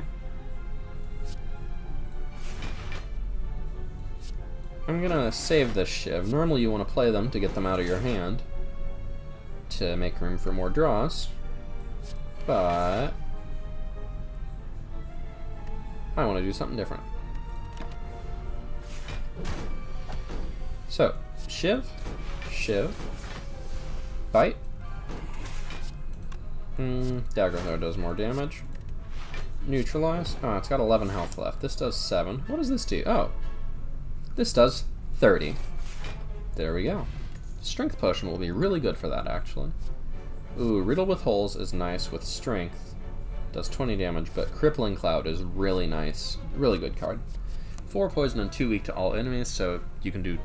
I'm gonna save this shiv. Normally you want to play them to get them out of your hand to make room for more draws. But I want to do something different. So, shiv, shiv, bite. Dagger though does more damage. Neutralize. Oh, it's got 11 health left. This does 7. What does this do? Oh, this does 30. There we go. Strength potion will be really good for that, actually. Ooh, Riddle with Holes is nice with strength. Does 20 damage, but Crippling Cloud is really nice. Really good card. 4 poison and 2 weak to all enemies, so you can do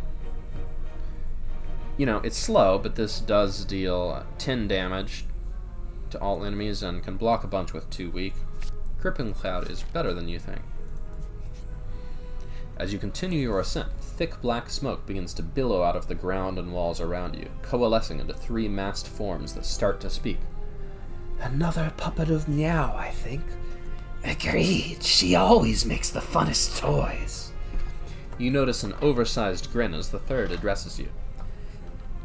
you know, it's slow, but this does deal 10 damage to all enemies and can block a bunch with 2 weak. Crippling Cloud is better than you think. As you continue your ascent, thick black smoke begins to billow out of the ground and walls around you, coalescing into 3 masked forms that start to speak. Another puppet of Meow, I think. Agreed, she always makes the funnest toys. You notice an oversized grin as the third addresses you.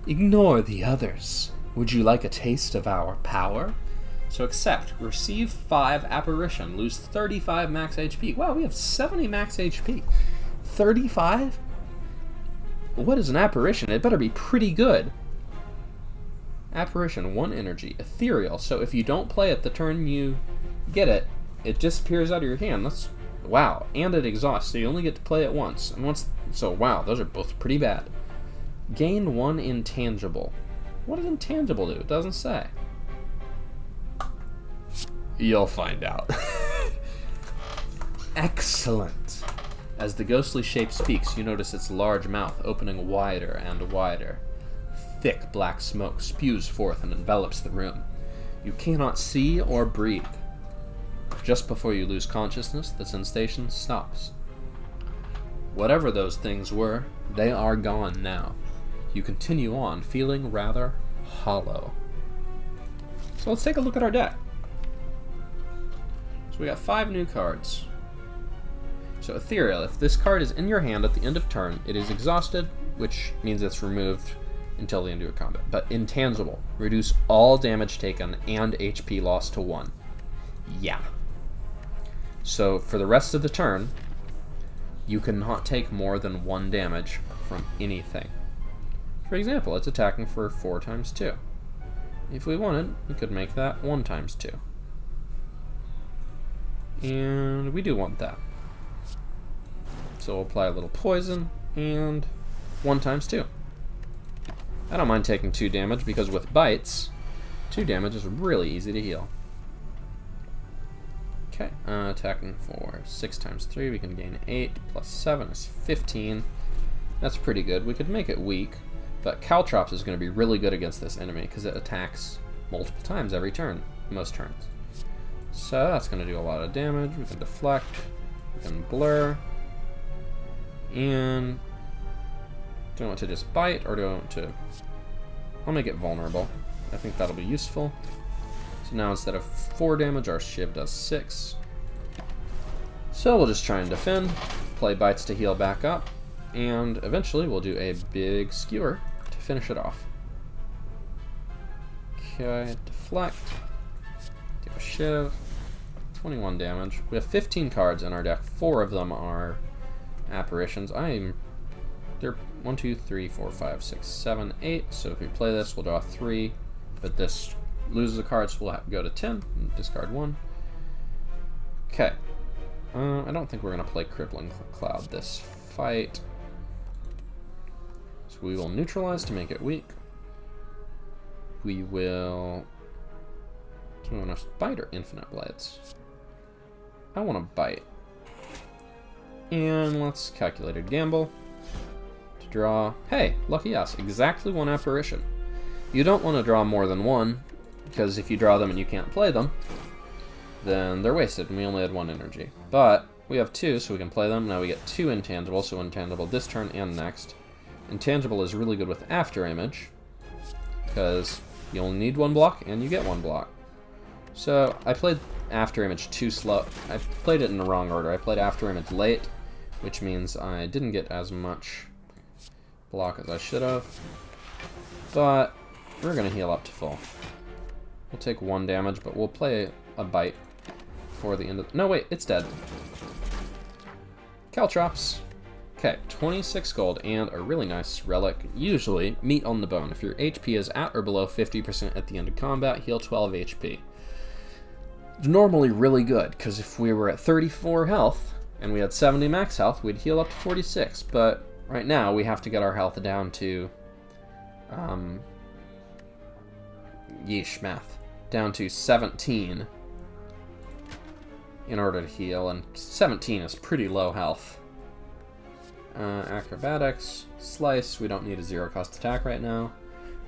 Ignore the others. Would you like a taste of our power? So accept. Receive 5 apparition. Lose 35 max HP. Wow, we have 70 max HP. 35? What is an apparition? It better be pretty good. Apparition, 1 energy. Ethereal. So if you don't play it the turn you get it, it disappears out of your hand. That's... wow. And it exhausts, so you only get to play it once. And once... so wow, those are both pretty bad. Gain 1 intangible. What does intangible do? It doesn't say. You'll find out. Excellent. As the ghostly shape speaks, you notice its large mouth opening wider and wider. Thick black smoke spews forth and envelops the room. You cannot see or breathe. Just before you lose consciousness, the sensation stops. Whatever those things were, they are gone now. You continue on, feeling rather hollow. So let's take a look at our deck. So we got 5 new cards. So Ethereal, if this card is in your hand at the end of turn, it is exhausted, which means it's removed until the end of your combat. But Intangible, reduce all damage taken and HP lost to 1. Yeah. So for the rest of the turn, you cannot take more than 1 damage from anything. For example, it's attacking for 4 times 2. If we wanted, we could make that 1 times 2. And we do want that. So we'll apply a little poison, and 1 times 2. I don't mind taking 2 damage, because with bites, 2 damage is really easy to heal. Okay, attacking for 6 times 3, we can gain 8, plus 7 is 15. That's pretty good. We could make it weak, but Caltrops is going to be really good against this enemy, because it attacks multiple times every turn, most turns. So that's going to do a lot of damage. We can deflect, we can blur, and do I want to just bite, or do I want to... I'll make it vulnerable. I think that'll be useful. So now instead of 4 damage, our Shiv does 6. So we'll just try and defend, play bites to heal back up, and eventually we'll do a big skewer to finish it off. Okay, deflect, do a Shiv, 21 damage. We have 15 cards in our deck. 4 of them are apparitions. They're 1, 2, 3, 4, 5, 6, 7, 8. So if we play this, we'll draw 3, but this loses a card, so we'll have to go to 10 and discard 1. Okay. I don't think we're going to play Crippling Cloud this fight. So we will neutralize to make it weak. We will... do we want to bite or Infinite Blades? I want to bite. And let's calculate a gamble to draw... hey, lucky us, exactly 1 apparition. You don't want to draw more than 1, because if you draw them and you can't play them, then they're wasted, and we only had 1 energy. But we have 2, so we can play them. Now we get 2 Intangible, so Intangible this turn and next. Intangible is really good with After Image, because you only need 1 block, and you get 1 block. So I played After Image too slow. I played it in the wrong order. I played After Image late, which means I didn't get as much block as I should have. But we're going to heal up to full. We'll take 1 damage, but we'll play a bite for the end of... no, wait, it's dead. Caltrops. Okay, 26 gold and a really nice relic. Usually, Meat on the Bone. If your HP is at or below 50% at the end of combat, heal 12 HP. It's normally really good, because if we were at 34 health and we had 70 max health, we'd heal up to 46. But right now, we have to get our health down to... yeesh, math. Down to 17 in order to heal, and 17 is pretty low health. Acrobatics, Slice, we don't need a 0-cost attack right now.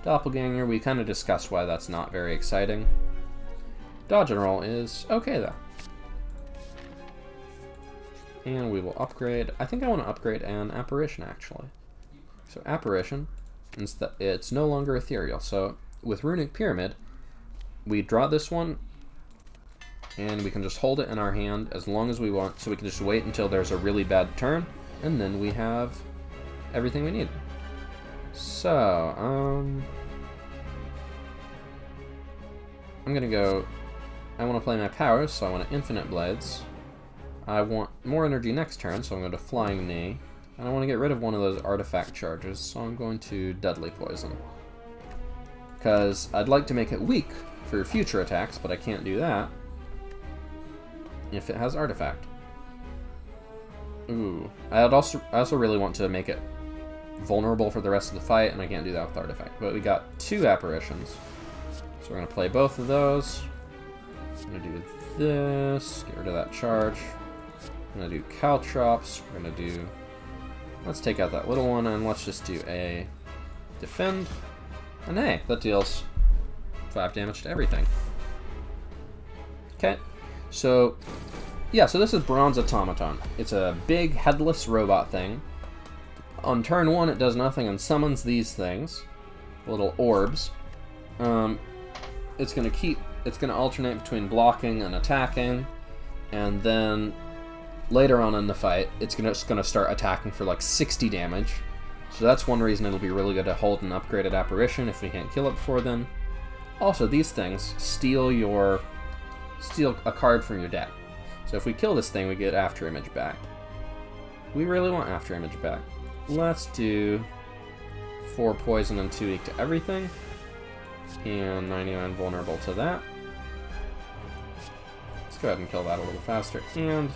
Doppelganger, we kind of discussed why that's not very exciting. Dodge and Roll is okay though. And we will upgrade, I think I want to upgrade an Apparition actually. So Apparition, it's no longer ethereal. So with Runic Pyramid, we draw this one, and we can just hold it in our hand as long as we want, so we can just wait until there's a really bad turn, and then we have everything we need. So, I'm gonna go, I want to play my powers, so I want Infinite Blades. I want more energy next turn, so I'm going to Flying Knee. And I want to get rid of one of those artifact charges, so I'm going to Deadly Poison. Because I'd like to make it weak for future attacks, but I can't do that if it has artifact. Ooh. I also really want to make it vulnerable for the rest of the fight, and I can't do that with artifact. But we got 2 apparitions. So we're going to play both of those. I'm going to do this, get rid of that charge. I'm going to do Caltrops. We're going to do... Let's take out that little one, and let's just do a defend. And hey, that deals 5 damage to everything. Okay, so yeah, so this is Bronze Automaton. It's a big headless robot thing. On turn 1, it does nothing and summons these things, little orbs. It's gonna alternate between blocking and attacking, and then later on in the fight, it's gonna start attacking for like 60 damage. So that's one reason it'll be really good to hold an upgraded apparition if we can't kill it before then. Also, these things steal a card from your deck. So if we kill this thing, we get After Image back. We really want After Image back. Let's do 4 poison and 2 weak to everything. And 99 vulnerable to that. Let's go ahead and kill that a little faster. And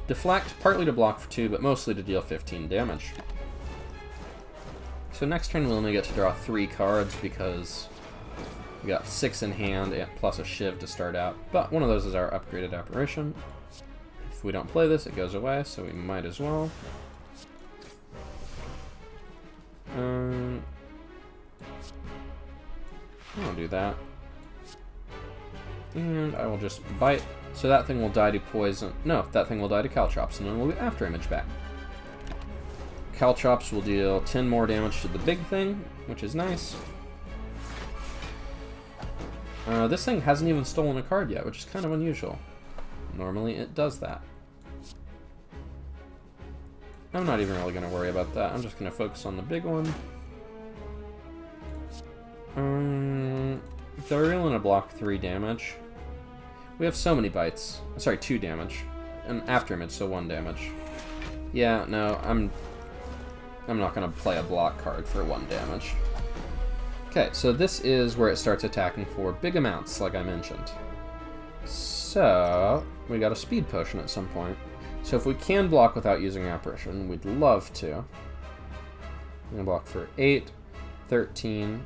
deflect, partly to block for 2, but mostly to deal 15 damage. So next turn we'll only get to draw 3 cards because we got 6 in hand and plus a Shiv to start out. But one of those is our upgraded apparition. If we don't play this, it goes away, so we might as well. I'll do that. And I will just bite. So that thing will die to poison. No, that thing will die to Caltrops, and then we'll get After Image back. Caltrops will deal 10 more damage to the big thing, which is nice. This thing hasn't even stolen a card yet, which is kind of unusual. Normally it does that. I'm not even really going to worry about that. I'm just going to focus on the big one. They're really going to block 3 damage. We have so many bites. Sorry, 2 damage. And After Image, so 1 damage. Yeah, no, I'm not going to play a block card for 1 damage. Okay, so this is where it starts attacking for big amounts, like I mentioned. So, we got a speed potion at some point. So if we can block without using Apparition, we'd love to. I'm going to block for 8, 13,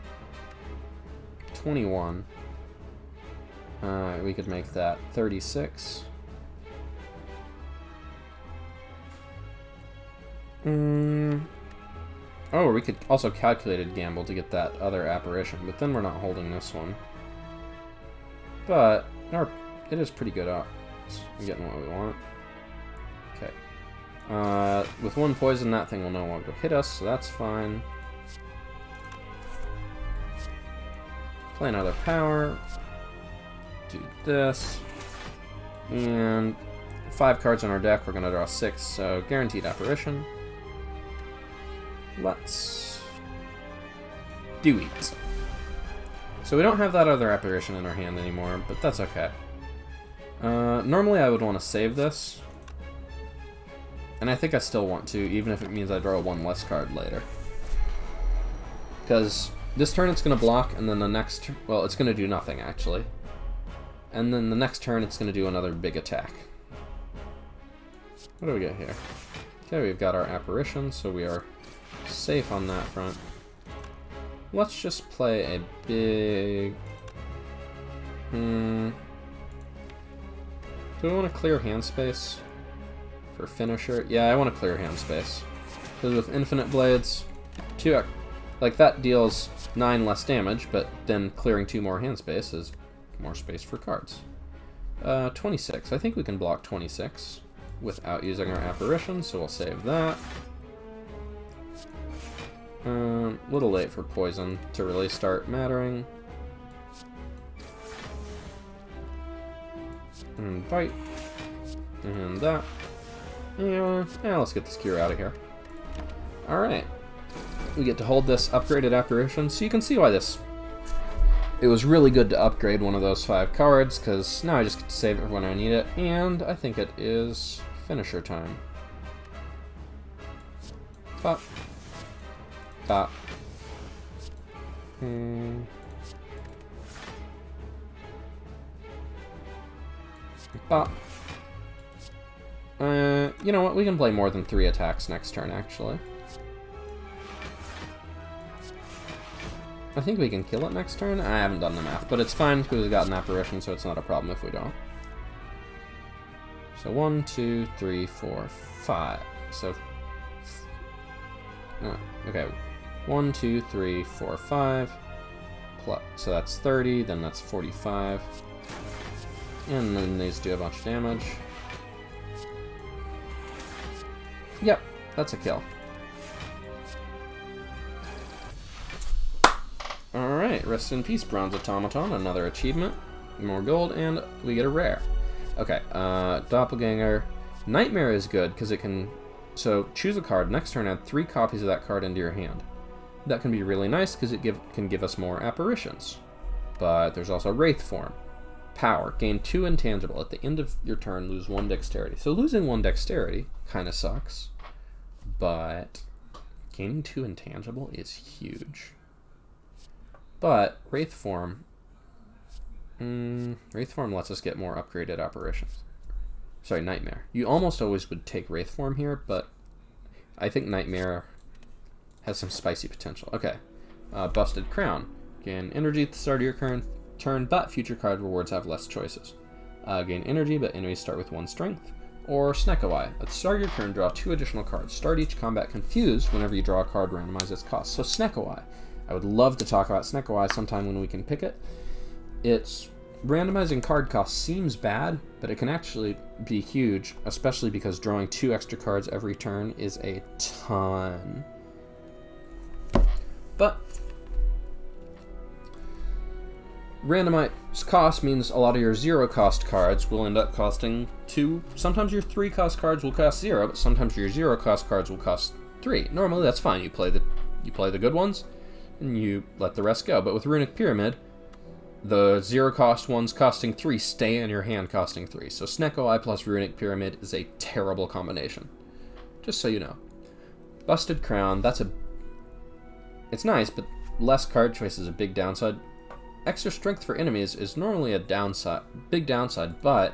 21. We could make that 36. Oh, we could also Calculated Gamble to get that other apparition, but then we're not holding this one. But it is pretty good odds. I'm getting what we want. Okay. With 1 poison, that thing will no longer hit us, so that's fine. Play another power. Do this. And 5 cards on our deck, we're going to draw 6, so guaranteed apparition. Let's do it. So we don't have that other apparition in our hand anymore, but that's okay. Normally I would want to save this. And I think I still want to, even if it means I draw 1 less card later. Because this turn it's going to block, and then the next... Well, it's going to do nothing, actually. And then the next turn it's going to do another big attack. What do we get here? Okay, we've got our apparition, so we are safe on that front. Let's just play a big... Do we want to clear hand space for finisher? Yeah, I want to clear hand space. Because with infinite blades, like that deals 9 less damage, but then clearing 2 more hand space is more space for cards. 26. I think we can block 26 without using our apparition, so we'll save that. A little late for poison to really start mattering. And bite. And that. Yeah, let's get this cure out of here. Alright. We get to hold this upgraded apparition, so you can see why it was really good to upgrade one of those 5 cards, because now I just get to save it when I need it, and I think it is finisher time. Pop. Pop. Pop. You know what? We can play more than 3 attacks next turn, actually. I think we can kill it next turn. I haven't done the math, but it's fine because we've got an apparition, so it's not a problem if we don't. So 1, 2, 3, 4, 5. So, okay. 1, 2, 3, 4, 5. So that's 30, then that's 45. And then these do a bunch of damage. Yep, that's a kill. Alright, rest in peace, Bronze Automaton. Another achievement. More gold, and we get a rare. Okay, Doppelganger. Nightmare is good, because it can... So, choose a card. Next turn, add 3 copies of that card into your hand. That can be really nice, because it can give us more apparitions. But there's also Wraith Form. Power. Gain 2 Intangible. At the end of your turn, lose 1 Dexterity. So losing 1 Dexterity kind of sucks. But gaining 2 Intangible is huge. But Wraith Form lets us get more upgraded apparitions. Sorry, Nightmare. You almost always would take Wraith Form here, but I think Nightmare has some spicy potential. Okay. Busted Crown. Gain energy at the start of your turn, but future card rewards have less choices. Gain energy, but enemies start with 1 strength. Or Snekawai. At the start of your turn, draw 2 additional cards. Start each combat confused. Whenever you draw a card, randomize its cost. So Snekawai. I would love to talk about Snekawai sometime when we can pick it. Its randomizing card cost seems bad, but it can actually be huge, especially because drawing 2 extra cards every turn is a ton. But randomized cost means a lot of your 0 cost cards will end up costing 2. Sometimes your 3 cost cards will cost 0, but sometimes your 0 cost cards will cost 3. Normally that's fine. You play the good ones, and you let the rest go. But with Runic Pyramid, the 0 cost ones costing 3 stay in your hand costing 3. So Snekawai plus Runic Pyramid is a terrible combination. Just so you know. Busted Crown, it's nice, but less card choice is a big downside. Extra strength for enemies is normally a big downside, but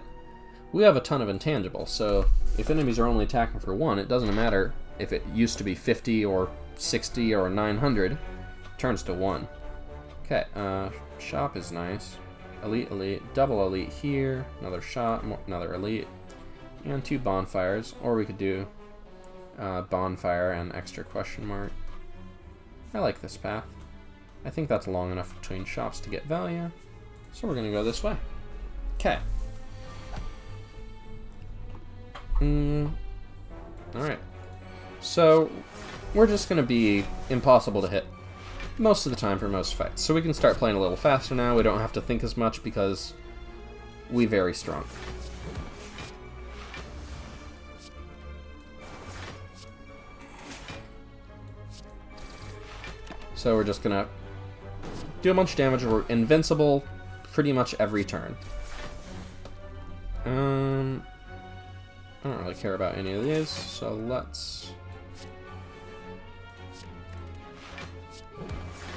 we have a ton of intangible, so if enemies are only attacking for 1, it doesn't matter if it used to be 50 or 60 or 900, it turns to 1. Okay, shop is nice. Elite, double elite here, another shop, another elite, and 2 bonfires, or we could do bonfire and extra question mark. I like this path. I think that's long enough between shops to get value, so we're going to go this way. Okay. Alright. So, we're just going to be impossible to hit most of the time for most fights. So we can start playing a little faster now. We don't have to think as much because we're very strong. So we're just going to do a bunch of damage. We're invincible pretty much every turn. I don't really care about any of these, so let's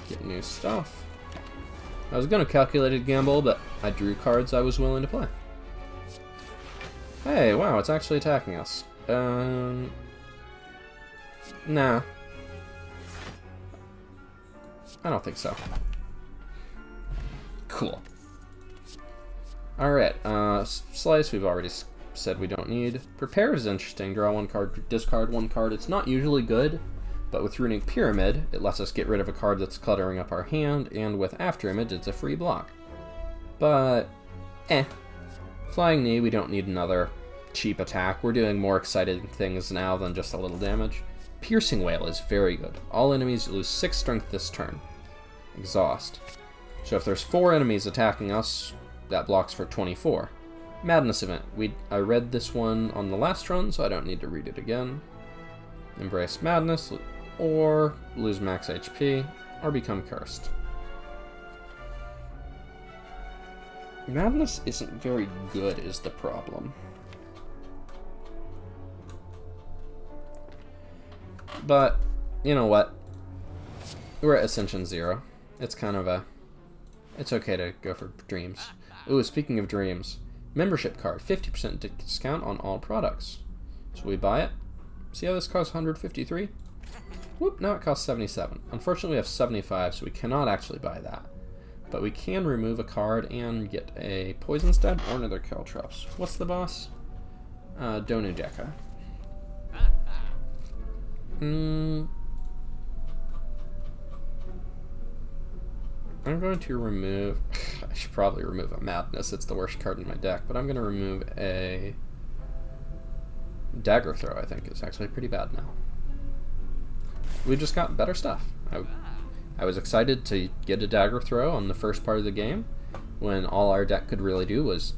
get new stuff. I was going to calculated gamble, but I drew cards I was willing to play. Hey, wow, it's actually attacking us. Nah. I don't think so. Cool. Alright, Slice we've already said we don't need. Prepare is interesting. Draw 1 card, discard 1 card. It's not usually good, but with Runic Pyramid, it lets us get rid of a card that's cluttering up our hand, and with Afterimage, it's a free block. But, Flying Knee, we don't need another cheap attack. We're doing more exciting things now than just a little damage. Piercing Wail is very good. All enemies lose 6 strength this turn. Exhaust. So if there's 4 enemies attacking us, that blocks for 24. Madness Event. I read this one on the last run, so I don't need to read it again. Embrace Madness, or lose max HP, or become cursed. Madness isn't very good is the problem. But, you know what? We're at Ascension 0. It's kind of a... It's okay to go for dreams. Ooh, speaking of dreams. Membership card. 50% discount on all products. So we buy it. See how this costs 153? Whoop, now it costs 77. Unfortunately, we have 75, so we cannot actually buy that. But we can remove a card and get a Poison Stab or another Caltrops. What's the boss? Donujeka. I'm going to remove... I should probably remove a Madness. It's the worst card in my deck. But I'm going to remove a... Dagger Throw, I think, is actually pretty bad now. We just got better stuff. I was excited to get a Dagger Throw on the first part of the game, when all our deck could really do was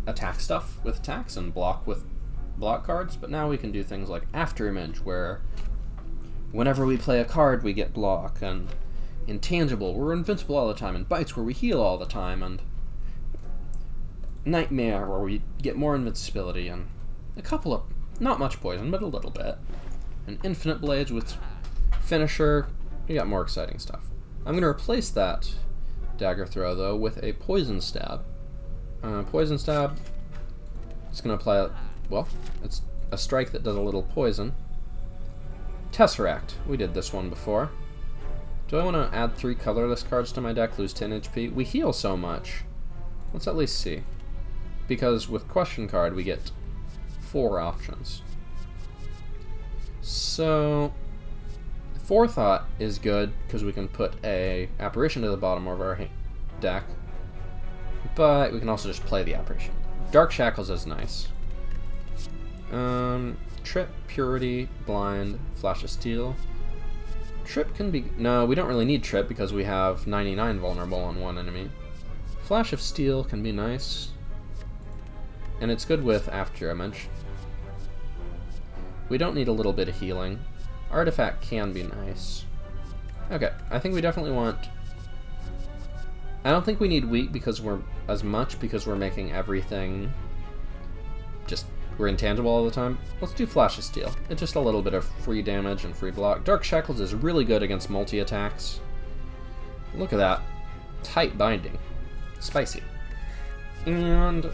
attack stuff with attacks and block with block cards, but now we can do things like Afterimage, where whenever we play a card we get block, and Intangible, we're invincible all the time, and Bites, where we heal all the time, and Nightmare, where we get more invincibility, and a couple of, not much poison, but a little bit. And Infinite Blades with Finisher, you got more exciting stuff. I'm going to replace that Dagger Throw, though, with a Poison Stab. Poison Stab, it's going to apply, well, it's a strike that does a little poison. Tesseract, we did this one before. Do I want to add 3 colorless cards to my deck, lose 10 HP? We heal so much. Let's at least see. Because with Question Card, we get 4 options. So, Forethought is good, because we can put a Apparition to the bottom of our deck. But we can also just play the Apparition. Dark Shackles is nice. Trip, Purity, Blind, Flash of Steel. Trip can be... No, we don't really need Trip because we have 99 vulnerable on one enemy. Flash of Steel can be nice. And it's good with Afterimage. We don't need a little bit of healing. Artifact can be nice. Okay, I think we definitely want... I don't think we need Weak because we're making everything just... We're intangible all the time. Let's do Flash of Steel. It's just a little bit of free damage and free block. Dark Shackles is really good against multi-attacks. Look at that. Tight binding. Spicy. And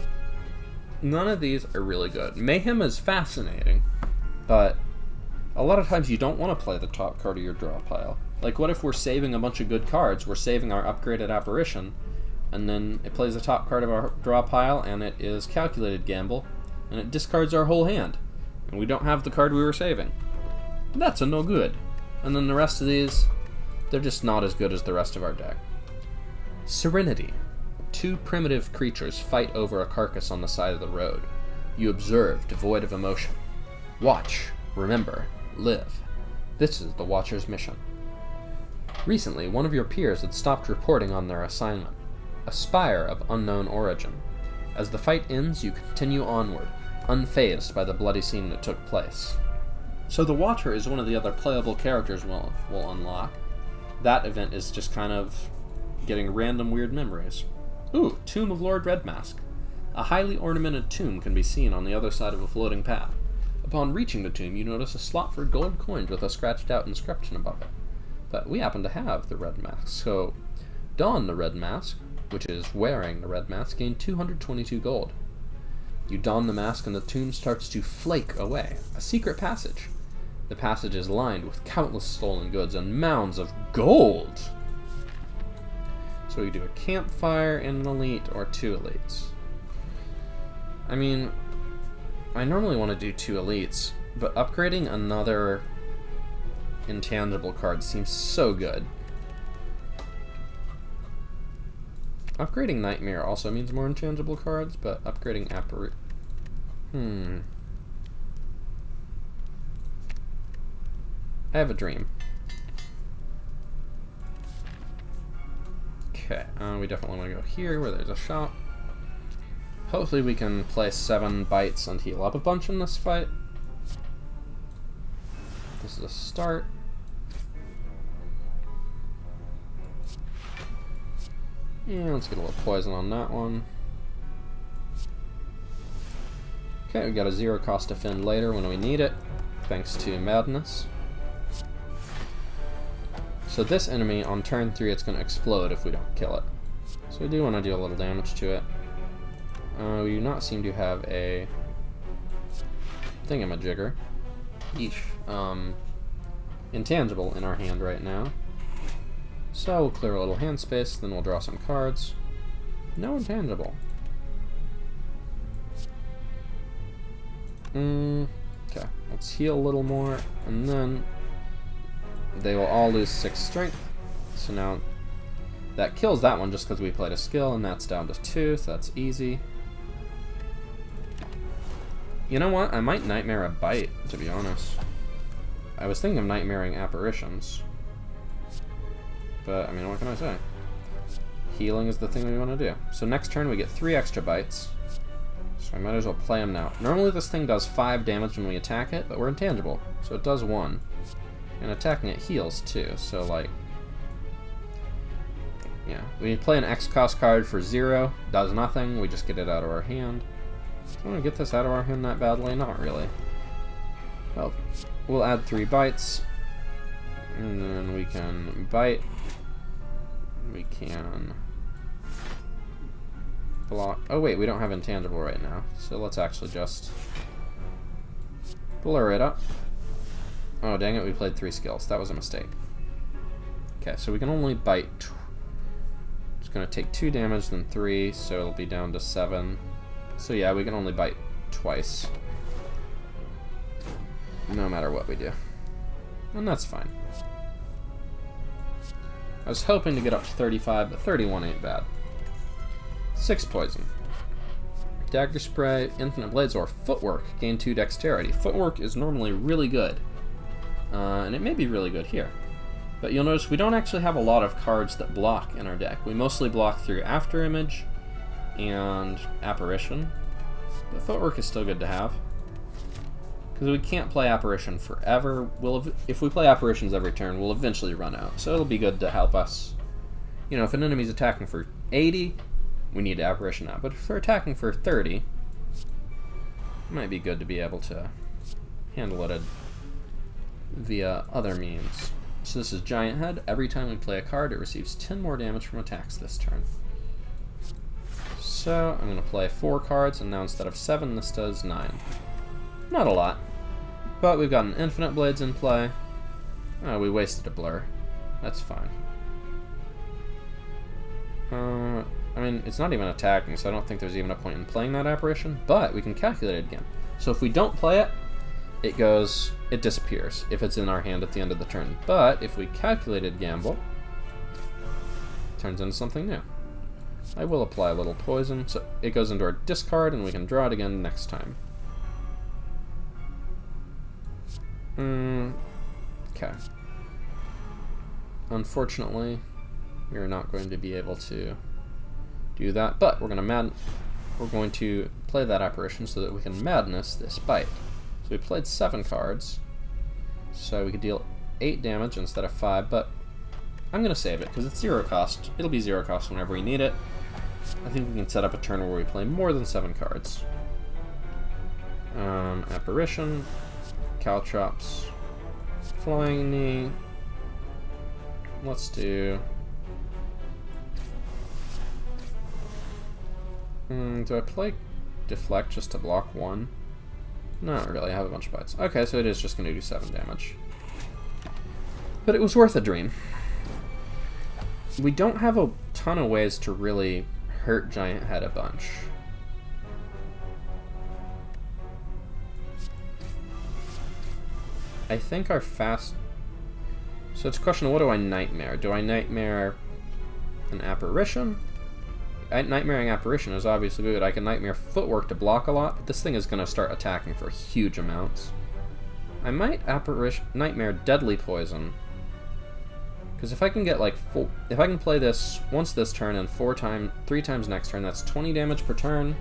none of these are really good. Mayhem is fascinating, but a lot of times you don't want to play the top card of your draw pile. Like, what if we're saving a bunch of good cards, we're saving our upgraded Apparition, and then it plays the top card of our draw pile, and it is Calculated Gamble, and it discards our whole hand, and we don't have the card we were saving. That's a no good. And then the rest of these, they're just not as good as the rest of our deck. Serenity. 2 primitive creatures fight over a carcass on the side of the road. You observe, devoid of emotion. Watch, remember, live. This is the Watcher's mission. Recently, one of your peers had stopped reporting on their assignment. A spire of unknown origin. As the fight ends, you continue onward, unfazed by the bloody scene that took place. So the Watcher is one of the other playable characters we'll unlock. That event is just kind of getting random weird memories. Ooh, Tomb of Lord Redmask. A highly ornamented tomb can be seen on the other side of a floating path. Upon reaching the tomb, you notice a slot for gold coins with a scratched out inscription above it. But we happen to have the red mask, so don the red mask, which is wearing the red mask, gain 222 gold. You don the mask and the tomb starts to flake away. A secret passage. The passage is lined with countless stolen goods and mounds of gold. So we do a campfire and an elite, or 2 elites. I mean, I normally want to do 2 elites, but upgrading another intangible card seems so good. Upgrading Nightmare also means more intangible cards, but upgrading I have a dream. Okay, we definitely want to go here where there's a shop. Hopefully we can play 7 bites and heal up a bunch in this fight. This is a start. Yeah, let's get a little poison on that one. Okay, we got a 0 cost defend later when we need it, thanks to Madness. So this enemy, on turn 3, it's going to explode if we don't kill it. So we do want to do a little damage to it. We do not seem to have a thingamajigger. Yeesh. Intangible in our hand right now. So we'll clear a little hand space, then we'll draw some cards. No intangible. Okay, let's heal a little more, and then they will all lose 6 strength. So now that kills that one just because we played a skill, and that's down to 2, so that's easy. You know what? I might Nightmare a bite, to be honest. I was thinking of Nightmaring apparitions. But, I mean, what can I say? Healing is the thing we want to do. So next turn we get 3 extra bites. So I might as well play them now. Normally this thing does 5 damage when we attack it, but we're intangible. So it does 1. And attacking it heals too, so like... yeah, we play an X cost card for 0, does nothing, we just get it out of our hand. Do I want to get this out of our hand that badly? Not really. Well, we'll add 3 bites, and then we can bite. We can block. Oh wait, we don't have intangible right now, so let's actually just blur it up. Oh dang it, we played 3 skills. That was a mistake. Okay, so we can only bite. It's going to take 2 damage, then 3, so it'll be down to 7. So yeah, we can only bite twice. No matter what we do. And that's fine. I was hoping to get up to 35, but 31 ain't bad. 6 poison. Dagger Spray, Infinite Blades, or Footwork. Gain 2 dexterity. Footwork is normally really good. And it may be really good here. But you'll notice we don't actually have a lot of cards that block in our deck. We mostly block through Afterimage and Apparition. But Footwork is still good to have. Because we can't play Apparition forever. If we play Apparitions every turn, we'll eventually run out. So it'll be good to help us. You know, if an enemy's attacking for 80, we need Apparition out. But if they're attacking for 30, it might be good to be able to handle it via other means. So this is Giant Head. Every time we play a card, it receives 10 more damage from attacks this turn. So I'm going to play 4 cards, and now instead of 7, this does 9. Not a lot, but we've got an Infinite Blades in play. Oh, we wasted a blur. That's fine. I mean, it's not even attacking, so I don't think there's even a point in playing that Apparition, but we can calculate it again. So if we don't play it, it disappears if it's in our hand at the end of the turn. But if we calculated Gamble, it turns into something new. I will apply a little poison, so it goes into our discard, and we can draw it again next time. Okay. Unfortunately, we are not going to be able to do that, but we're going to play that Apparition so that we can Madness this bite. So we played 7 cards, so we could deal 8 damage instead of 5, but I'm going to save it because it's 0 cost. It'll be 0 cost whenever we need it. I think we can set up a turn where we play more than 7 cards. Apparition, Caltrops, Flying Knee. Let's do... do I play Deflect just to block 1? Not really, I have a bunch of bites. Okay, so it is just going to do 7 damage. But it was worth a dream. We don't have a ton of ways to really hurt Giant Head a bunch. I think our fast... So it's a question of what do I Nightmare? Do I Nightmare an Apparition? Nightmaring Apparition is obviously good. I can Nightmare Footwork to block a lot, but this thing is going to start attacking for huge amounts. I might Nightmare Deadly Poison. Because if I can get like if I can play this once this turn and 3 times next turn, that's 20 damage per turn.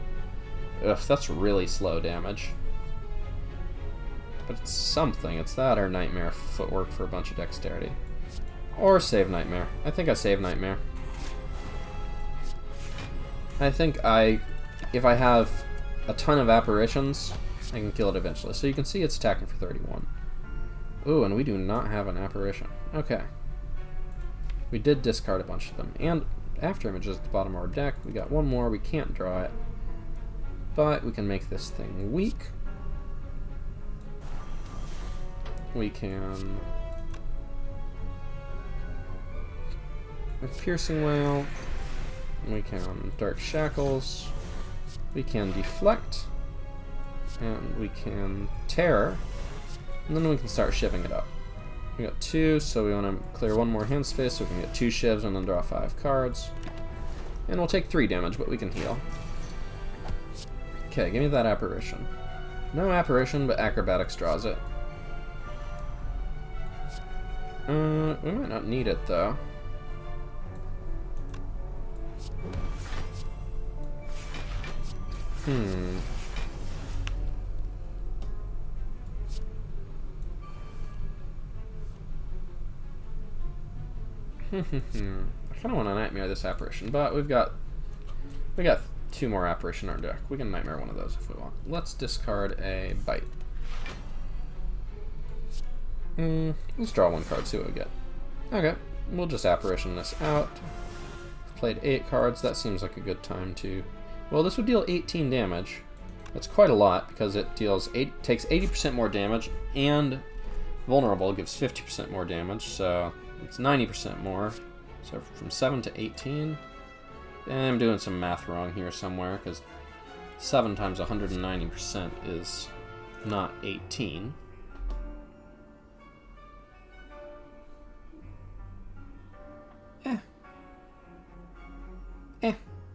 Ugh, that's really slow damage. But it's something. It's that or Nightmare Footwork for a bunch of dexterity. Or save Nightmare. I think I save Nightmare. I think if I have a ton of apparitions, I can kill it eventually. So you can see it's attacking for 31. Ooh, and we do not have an apparition. Okay. We did discard a bunch of them. And after images at the bottom of our deck, we got one more. We can't draw it. But we can make this thing weak. We can... Piercing Wail. We can Dark Shackles. We can Deflect. And we can Terror. And then we can start shivving it up. We got 2, so we want to clear 1 more hand space so we can get 2 shivs and then draw 5 cards. And we'll take 3 damage, but we can heal. Okay, give me that Apparition. No Apparition, but Acrobatics draws it. We might not need it, though. I kind of want to Nightmare this Apparition, but we got 2 more Apparition in our deck. We can Nightmare one of those if we want. Let's discard a Bite. Let's draw 1 card, see what we get. Okay, we'll just Apparition this out. Played 8 cards, that seems like a good time to... Well, this would deal 18 damage. That's quite a lot, because it takes 80% more damage, and Vulnerable gives 50% more damage, so it's 90% more. So from 7 to 18. And I'm doing some math wrong here somewhere, because 7 times 190% is not 18.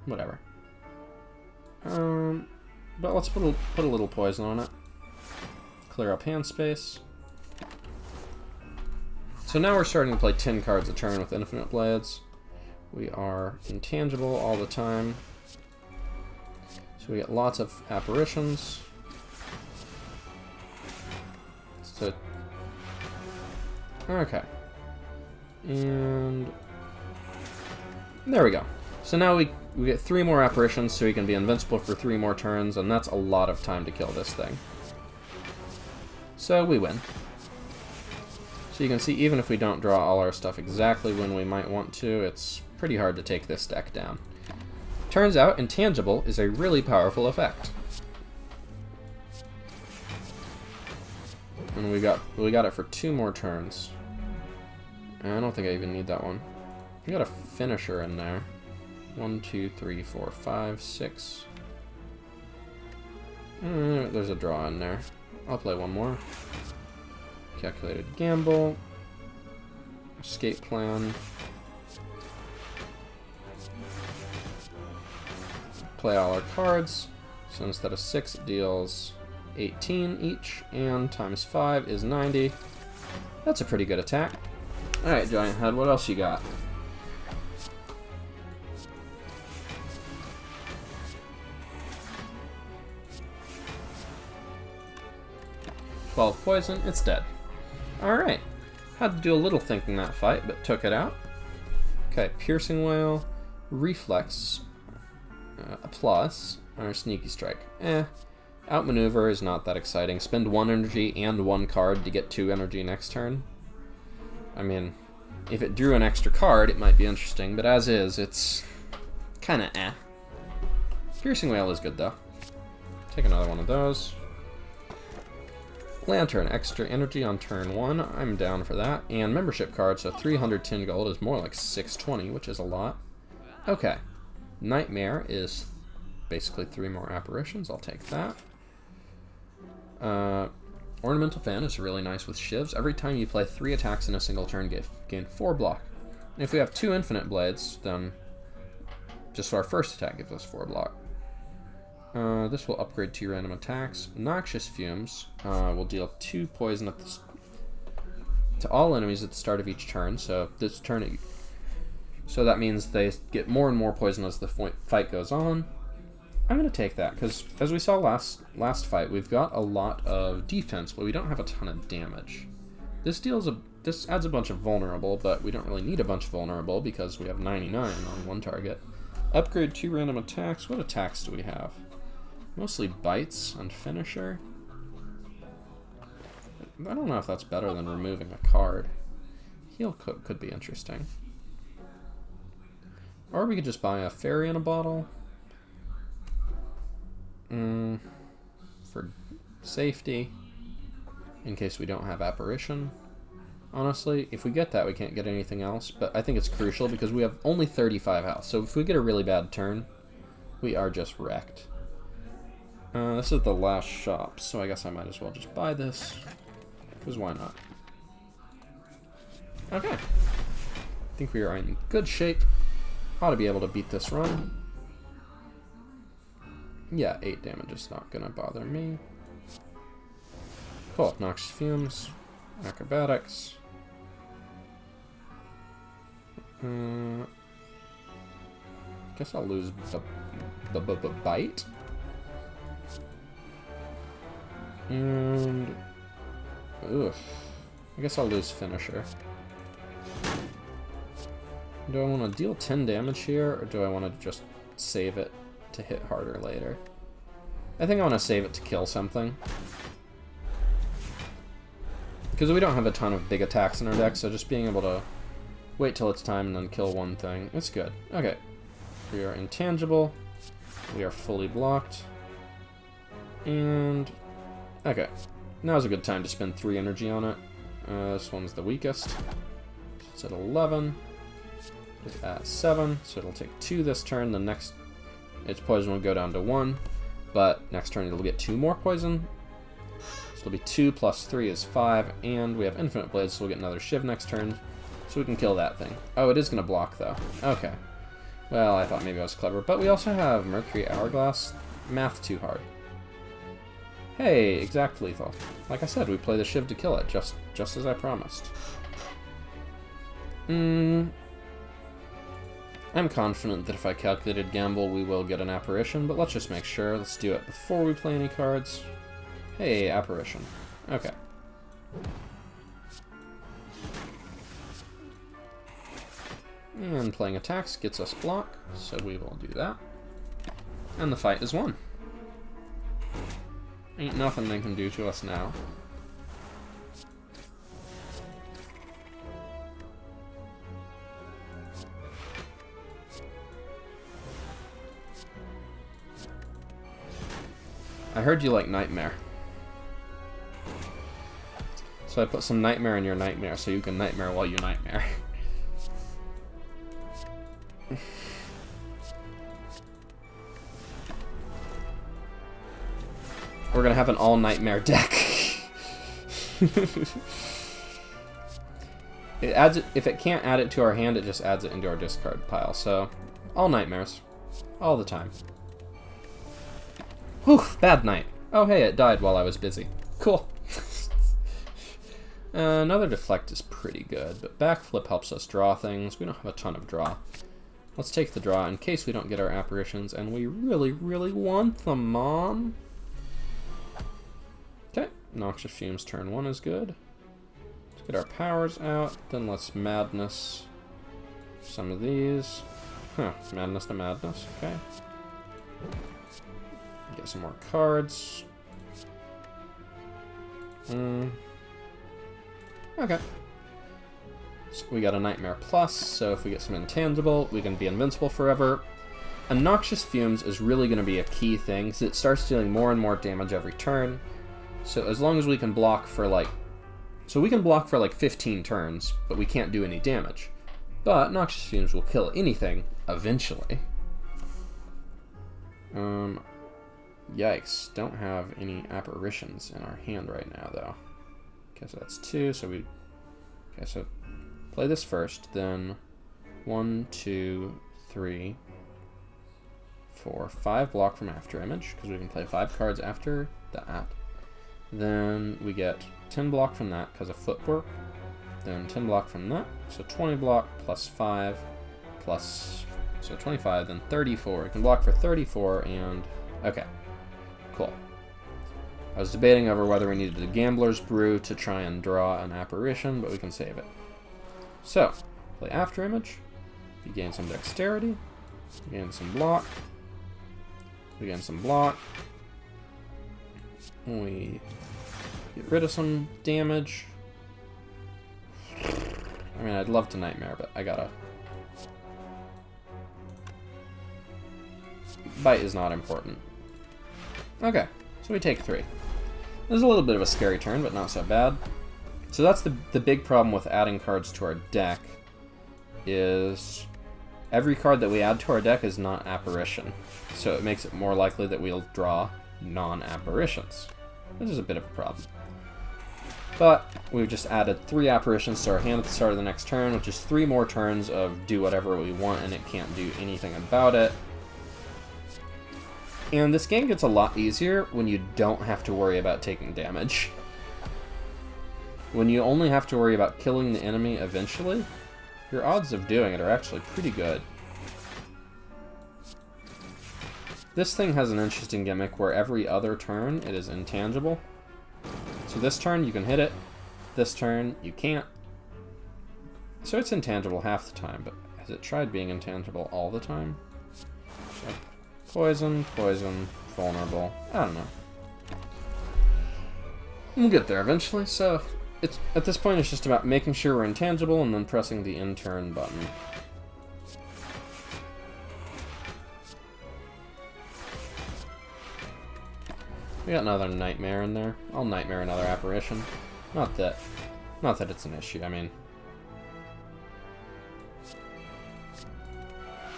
Whatever. But let's put a little poison on it. Clear up hand space. So now we're starting to play 10 cards a turn with Infinite Blades. We are Intangible all the time. So we get lots of Apparitions. So, okay. And there we go. So now we get 3 more Apparitions, so we can be invincible for 3 more turns, and that's a lot of time to kill this thing. So we win. So you can see, even if we don't draw all our stuff exactly when we might want to, it's pretty hard to take this deck down. Turns out, Intangible is a really powerful effect. And we got it for 2 more turns. I don't think I even need that one. We got a finisher in there. 1, 2, 3, 4, 5, 6. There's a draw in there. I'll play 1 more. Calculated Gamble. Escape Plan. Play all our cards. So instead of 6, it deals 18 each, and times 5 is 90. That's a pretty good attack. Alright, Giant Head, what else you got? Poison, it's dead. Alright. Had to do a little thinking that fight, but took it out. Okay, Piercing Wail, Reflex, a plus, or Sneaky Strike. Outmaneuver is not that exciting. Spend 1 energy and 1 card to get 2 energy next turn. I mean, if it drew an extra card, it might be interesting, but as is, it's kinda eh. Piercing Wail is good though. Take another one of those. Lantern, extra energy on turn 1. I'm down for that. And membership card, so 310 gold is more like 620, which is a lot. Okay. Nightmare is basically 3 more Apparitions. I'll take that. Ornament Ornamental Fan is really nice with shivs. Every time you play 3 attacks in a single turn, gain 4 block. And if we have 2 infinite blades, then just our first attack gives us 4 block. This will upgrade 2 random attacks. Noxious Fumes will deal 2 poison to all enemies at the start of each turn. So this turn, so that means they get more and more poison as the fight goes on. I'm gonna take that because, as we saw last fight, we've got a lot of defense, but we don't have a ton of damage. This adds a bunch of vulnerable, but we don't really need a bunch of vulnerable because we have 99 on one target. Upgrade 2 random attacks. What attacks do we have? Mostly bites and finisher. I don't know if that's better than removing a card. Heal could be interesting. Or we could just buy a fairy in a bottle. For safety, in case we don't have apparition. Honestly, if we get that, we can't get anything else, but I think it's crucial because we have only 35 health, so if we get a really bad turn, we are just wrecked. This is the last shop, so I guess I might as well just buy this, because why not? Okay. I think we are in good shape. Ought to be able to beat this run. Yeah, 8 damage is not gonna bother me. Cool. Noxious Fumes. Acrobatics. Guess I'll lose the bite. And... ugh. I guess I'll lose Finisher. Do I want to deal 10 damage here, or do I want to just save it to hit harder later? I think I want to save it to kill something. Because we don't have a ton of big attacks in our deck, so just being able to wait till it's time and then kill one thing, it's good. Okay. We are intangible. We are fully blocked. And... okay. Now's a good time to spend 3 energy on it. This one's the weakest. It's at 11. It's at 7, so it'll take 2 this turn. The next... its poison will go down to 1. But next turn it'll get 2 more poison. So it'll be 2 plus 3 is 5. And we have infinite blades, so we'll get another shiv next turn. So we can kill that thing. Oh, it is going to block, though. Okay. Well, I thought maybe I was clever. But we also have Mercury Hourglass. Math too hard. Hey, exact lethal. Like I said, we play the shiv to kill it, just as I promised. I'm confident that if I calculated gamble, we will get an apparition, but let's just make sure. Let's do it before we play any cards. Hey, apparition. Okay. And playing attacks gets us block, so we will do that. And the fight is won. Ain't nothing they can do to us now. I heard you like Nightmare. So I put some Nightmare in your Nightmare so you can Nightmare while you Nightmare. We're gonna have an all Nightmare deck. It adds it, if it can't add it to our hand, it just adds it into our discard pile. So, all Nightmares. All the time. Whew, bad night. Oh hey, it died while I was busy. Cool. Another Deflect is pretty good, but Backflip helps us draw things. We don't have a ton of draw. Let's take the draw in case we don't get our apparitions, and we really, really want them, Mom. Okay, Noxious Fumes turn 1 is good. Let's get our powers out, then let's Madness some of these. Huh, Madness to Madness, okay. Get some more cards. Okay. So we got a Nightmare Plus, so if we get some Intangible, we can be invincible forever. And Noxious Fumes is really going to be a key thing, because it starts dealing more and more damage every turn. So as long as we can block for like... so we can block for like 15 turns, but we can't do any damage. But Noxious Fumes will kill anything, eventually. Yikes. Don't have any apparitions in our hand right now, though. Okay, so that's 2, so we... Okay, so play this first, then 1, 2, 3, 4, 5 block from After Image, because we can play 5 cards after that. Then we get 10 block from that because of footwork. Then 10 block from that, so 20 block plus 5 plus, so 25, then 34. We can block for 34 and, okay, cool. I was debating over whether we needed a Gambler's Brew to try and draw an apparition, but we can save it. So, play After Image, you gain some dexterity, you gain some block, we gain some block, we get rid of some damage. I mean, I'd love to Nightmare, but I gotta... Bite is not important. Okay, so we take 3. This is a little bit of a scary turn, but not so bad. So that's the big problem with adding cards to our deck, is every card that we add to our deck is not Apparition. So it makes it more likely that we'll draw non-apparitions, which is a bit of a problem. But we've just added 3 apparitions to our hand at the start of the next turn, which is 3 more turns of do whatever we want and it can't do anything about it. And this game gets a lot easier when you don't have to worry about taking damage. When you only have to worry about killing the enemy eventually, your odds of doing it are actually pretty good. This thing has an interesting gimmick where every other turn it is intangible. So this turn you can hit it, this turn you can't. So it's intangible half the time, but has it tried being intangible all the time? Like poison, poison, vulnerable, I don't know. We'll get there eventually, so it's at this point it's just about making sure we're intangible and then pressing the in turn button. We got another Nightmare in there. I'll Nightmare another apparition. Not that it's an issue. I mean,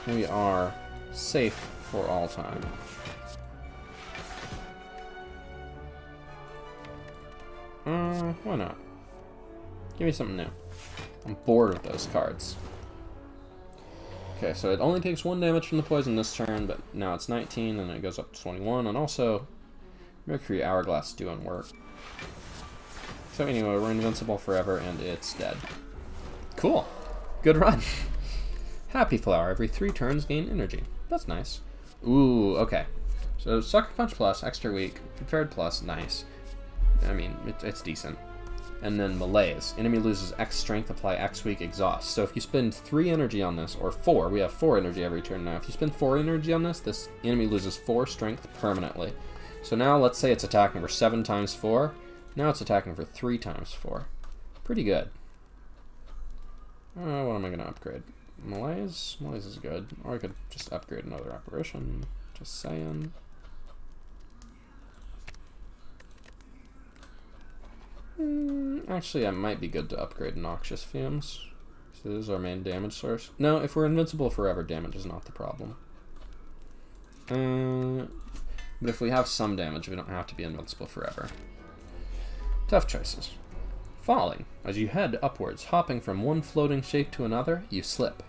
we are safe for all time. Why not? Give me something new. I'm bored with those cards. Okay, so it only takes 1 damage from the poison this turn, but now it's 19, and it goes up to 21, and also Mercury Hourglass doing work. So anyway, we're invincible forever, and it's dead. Cool. Good run. Happy Flower. Every 3 turns gain energy. That's nice. Ooh, okay. So Sucker Punch Plus, extra weak. Prepared Plus, nice. I mean, it's decent. And then Malaise. Enemy loses X strength, apply X weak, exhaust. So if you spend 3 energy on this, or 4, we have 4 energy every turn now. If you spend 4 energy on this enemy loses 4 strength permanently. So now let's say it's attacking for 7 times 4. Now it's attacking for 3 times 4. Pretty good. What am I going to upgrade? Malaise? Malaise is good. Or I could just upgrade another apparition. Just saying. Actually, it might be good to upgrade Noxious Fumes. So this is our main damage source. No, if we're invincible forever, damage is not the problem. But if we have some damage, we don't have to be invincible forever. Tough choices. Falling. As you head upwards, hopping from one floating shape to another, you slip.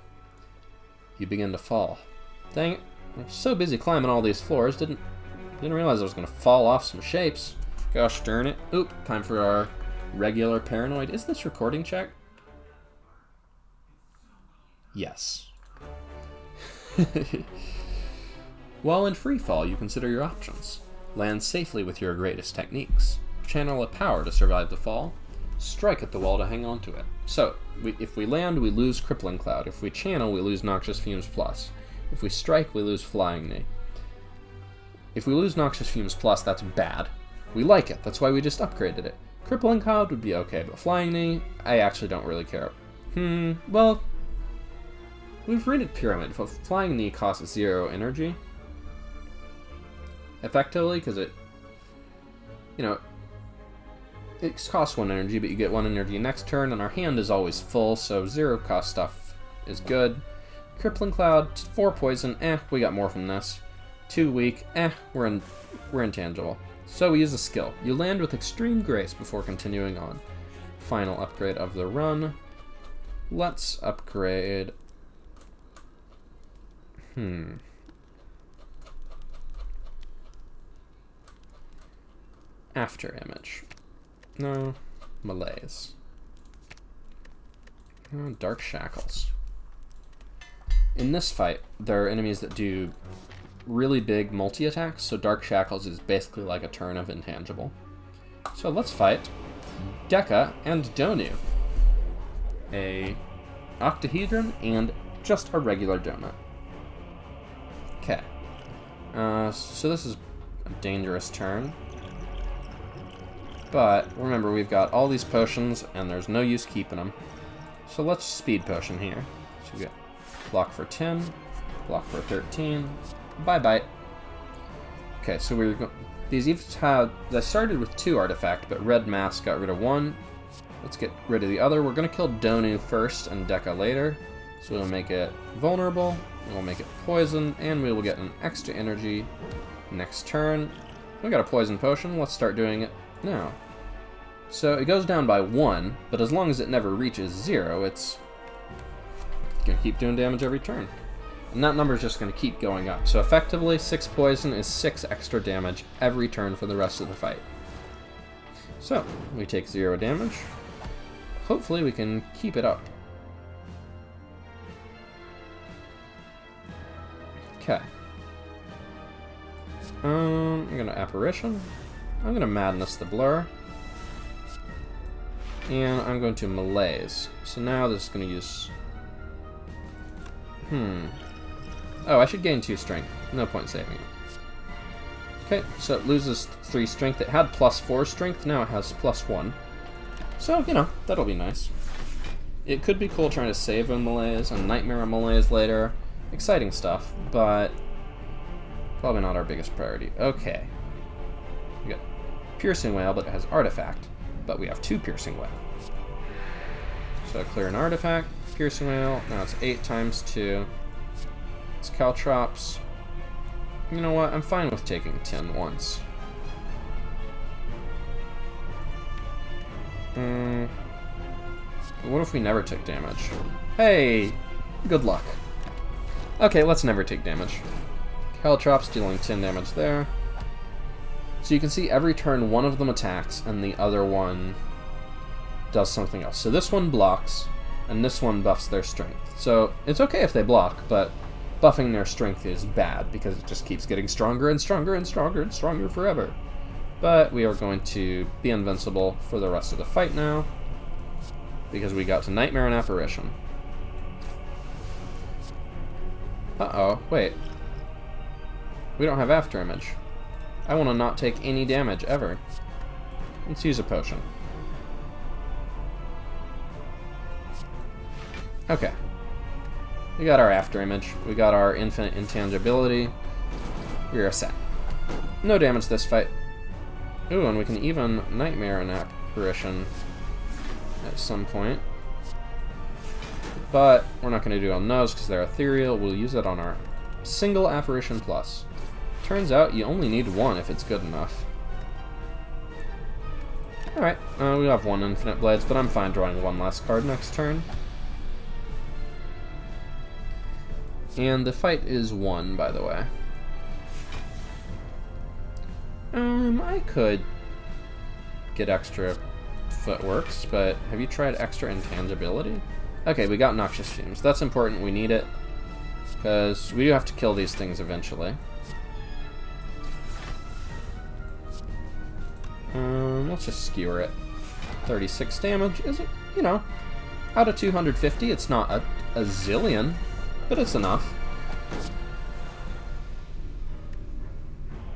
You begin to fall. Dang it. I'm so busy climbing all these floors, didn't realize I was going to fall off some shapes. Gosh darn it. Oop, time for our regular paranoid. Is this recording check? Yes. While in free fall, you consider your options. Land safely with your greatest techniques. Channel a power to survive the fall. Strike at the wall to hang on to it. So, if we land, we lose Crippling Cloud. If we channel, we lose Noxious Fumes Plus. If we strike, we lose Flying Knee. If we lose Noxious Fumes Plus, that's bad. We like it, that's why we just upgraded it. Crippling Cloud would be okay, but Flying Knee, I actually don't really care. Well, we've rated Pyramid. If Flying Knee costs 0 energy, effectively, because it costs 1 energy, but you get 1 energy next turn, and our hand is always full, so 0 cost stuff is good. Crippling Cloud, 4 poison, we got more from this. 2 weak, we're intangible. So we use a skill. You land with extreme grace before continuing on. final upgrade of the run. Let's upgrade... After image. No. Malaise. Dark Shackles. In this fight, there are enemies that do really big multi-attacks, so Dark Shackles is basically like a turn of Intangible. So let's fight Deca and Donu. A octahedron and just a regular donut. Okay. So this is a dangerous turn. But remember, we've got all these potions, and there's no use keeping them. So let's speed potion here. So we get block for 10, block for 13. Bye-bye. Okay, so we're going... These eves had... They started with 2 artifact, but Red Mask got rid of 1. Let's get rid of the other. We're going to kill Donu first and Deca later. So we'll make it vulnerable, we'll make it poison, and we will get an extra energy next turn. We got a poison potion. Let's start doing it now. So it goes down by 1, but as long as it never reaches 0, it's going to keep doing damage every turn. And that number is just going to keep going up. So effectively, 6 poison is 6 extra damage every turn for the rest of the fight. So, we take 0 damage. Hopefully we can keep it up. Okay. I'm going to Apparition. I'm going to Madness the Blur. And I'm going to Malaise. So now this is going to use... Oh, I should gain 2 strength. No point saving it. Okay, so it loses 3 strength. It had plus 4 strength, now it has plus 1. So, you know, that'll be nice. It could be cool trying to save a Malaise and Nightmare a Malaise later. Exciting stuff, but probably not our biggest priority. Okay. We got Piercing Wail, but it has Artifact. But we have 2 Piercing Wail. So clear an Artifact, Piercing Wail. Now it's 8 times 2. It's Caltrops. You know what? I'm fine with taking 10 once. What if we never took damage? Hey! Good luck. Okay, let's never take damage. Caltrops dealing 10 damage there. So you can see every turn one of them attacks and the other one does something else. So this one blocks, and this one buffs their strength. So it's okay if they block, but buffing their strength is bad because it just keeps getting stronger and stronger and stronger and stronger forever. But we are going to be invincible for the rest of the fight now because we got to Nightmare and Apparition. Uh-oh, wait. We don't have After Image. I want to not take any damage ever. Let's use a potion. Okay. We got our After Image. We got our Infinite Intangibility. We're set. No damage this fight. Ooh, and we can even Nightmare and Apparition at some point. But we're not going to do it on those because they're ethereal. We'll use it on our single Apparition Plus. Turns out you only need 1 if it's good enough. Alright, we have 1 Infinite Blades, but I'm fine drawing 1 less card next turn. And the fight is won, by the way. I could get extra footworks, but have you tried extra intangibility? Okay, we got Noxious Fumes. That's important, we need it. Because we do have to kill these things eventually. Let's just skewer it. 36 damage isn't, you know, out of 250, it's not a zillion, but it's enough.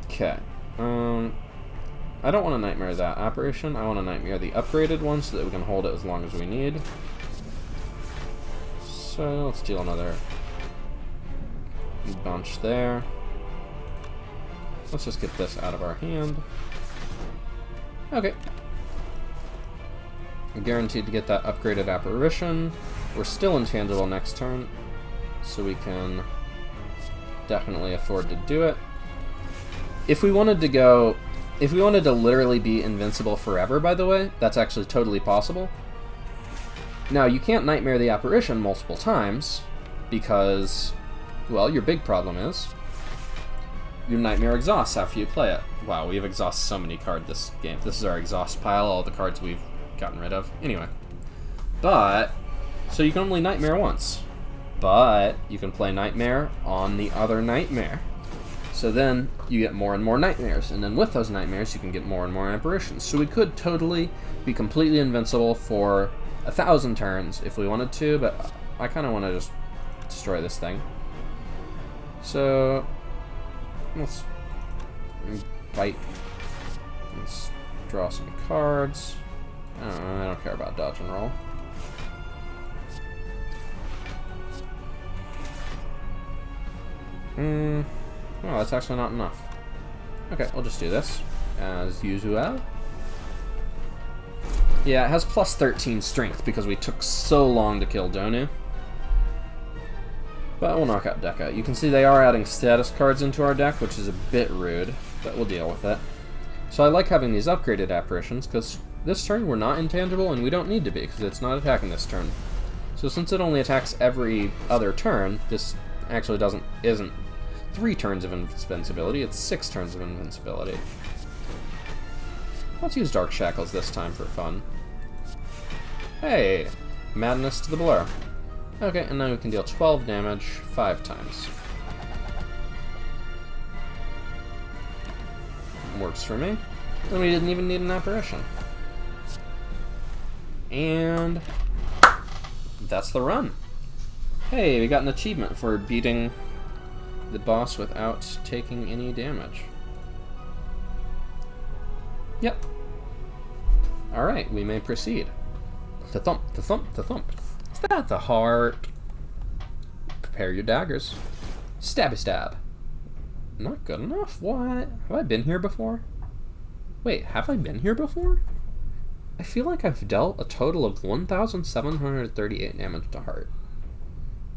Okay. I don't want to Nightmare that Apparition. I want to Nightmare the upgraded one so that we can hold it as long as we need. So let's deal another bunch there. Let's just get this out of our hand. Okay. I'm guaranteed to get that upgraded Apparition. We're still intangible next turn, so we can definitely afford to do it. If we wanted to go If we wanted to literally be invincible forever, by the way, that's actually totally possible. Now, you can't Nightmare the Apparition multiple times, because, well, your big problem is your Nightmare exhausts after you play it. Wow, we have exhausted so many cards this game. This is our exhaust pile, all the cards we've gotten rid of. Anyway. But, so you can only Nightmare once. But, you can play Nightmare on the other Nightmare. So then, you get more and more Nightmares. And then with those Nightmares, you can get more and more Apparitions. So we could totally be completely invincible for 1,000 turns if we wanted to, but I kind of want to just destroy this thing. So, let's bite. Let's draw some cards. I don't care about dodge and roll. Well, that's actually not enough. Okay, we'll just do this as usual. Yeah, it has plus 13 strength because we took so long to kill Donu. But we'll knock out Deca. You can see they are adding status cards into our deck, which is a bit rude, but we'll deal with it. So I like having these upgraded apparitions, because this turn we're not intangible, and we don't need to be, because it's not attacking this turn. So since it only attacks every other turn, this actually isn't 3 turns of invincibility, it's 6 turns of invincibility. Let's use Dark Shackles this time for fun. Hey! Madness to the Blur. Okay, and now we can deal 12 damage 5 times. Works for me. And we didn't even need an apparition. And that's the run. Hey, we got an achievement for beating the boss without taking any damage. Yep. Alright, we may proceed. The thump, the thump, the thump. Is that the heart? Prepare your daggers. Stabby stab. Not good enough? What? Have I been here before? Wait, have I been here before? I feel like I've dealt a total of 1,738 damage to heart.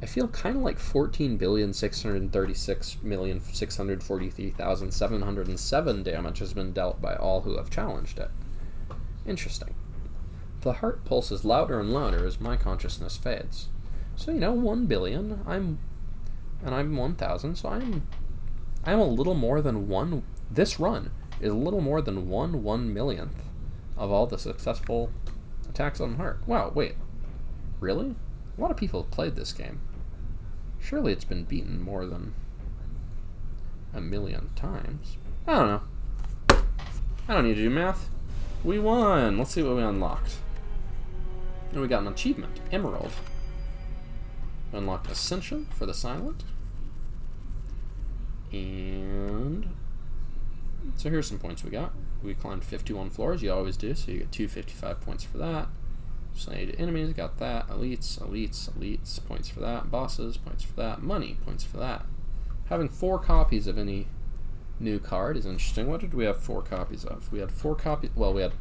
I feel kind of like 14,636,643,707 damage has been dealt by all who have challenged it. Interesting. The heart pulses louder and louder as my consciousness fades. So, 1 billion, I'm 1,000, so I'm a little more than one. This run is a little more than 1/1,000,000th of all the successful attacks on heart. Wow, wait. Really? A lot of people have played this game. Surely it's been beaten more than 1,000,000 times. I don't know. I don't need to do math. We won! Let's see what we unlocked. And we got an achievement. Emerald. We unlocked Ascension for the Silent. And so here's some points we got. We climbed 51 floors, you always do, so you get 255 points for that. Slayed enemies, got that. Elites, elites, elites, points for that. Bosses, points for that. Money, points for that. Having 4 copies of any new card is interesting. What did we have 4 copies of? We had 4 copies, well, we had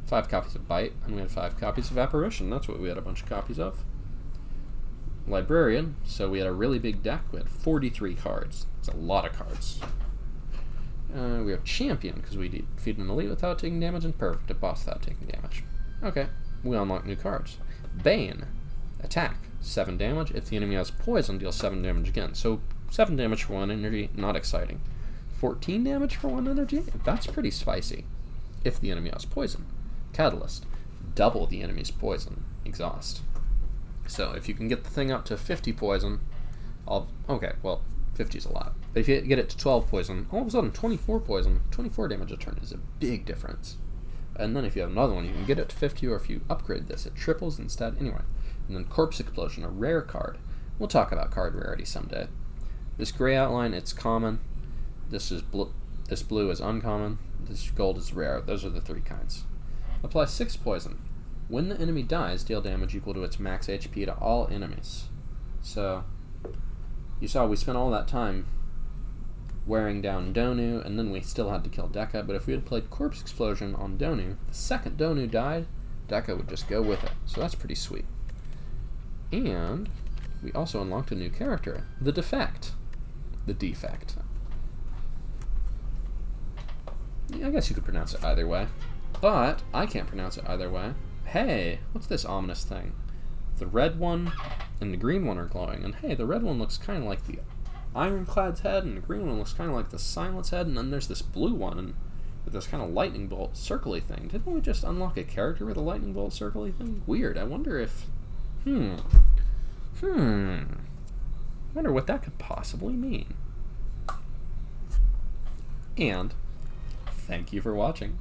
5 copies of Bite, and we had 5 copies of Apparition. That's what we had a bunch of copies of. Librarian, so we had a really big deck. We had 43 cards. That's a lot of cards. We have Champion, because we defeat an elite without taking damage, and Perfect, a boss without taking damage. Okay, we unlock new cards. Bane, attack, 7 damage. If the enemy has poison, deal 7 damage again. So 7 damage for 1 energy, not exciting. 14 damage for 1 energy? That's pretty spicy. If the enemy has poison. Catalyst, double the enemy's poison. Exhaust. So if you can get the thing up to 50 poison, okay, well, 50 is a lot. But if you get it to 12 poison, all of a sudden 24 poison, 24 damage a turn is a big difference. And then if you have another one, you can get it to 50, or if you upgrade this, it triples instead. Anyway, and then Corpse Explosion, a rare card. We'll talk about card rarity someday. This gray outline, it's common. This blue is uncommon. This gold is rare. Those are the 3 kinds. Apply 6 poison. When the enemy dies, deal damage equal to its max HP to all enemies. So, you saw we spent all that time wearing down Donu, and then we still had to kill Deca, but if we had played Corpse Explosion on Donu, the second Donu died, Deca would just go with it. So that's pretty sweet. And we also unlocked a new character, the Defect. The Defect. I guess you could pronounce it either way. But I can't pronounce it either way. Hey, what's this ominous thing? The red one and the green one are glowing. And hey, the red one looks kind of like the Ironclad's head, and the green one looks kind of like the Silence head, and then there's this blue one and with this kind of lightning bolt circly thing. Didn't we just unlock a character with a lightning bolt circly thing? Weird. I wonder if... I wonder what that could possibly mean. And thank you for watching.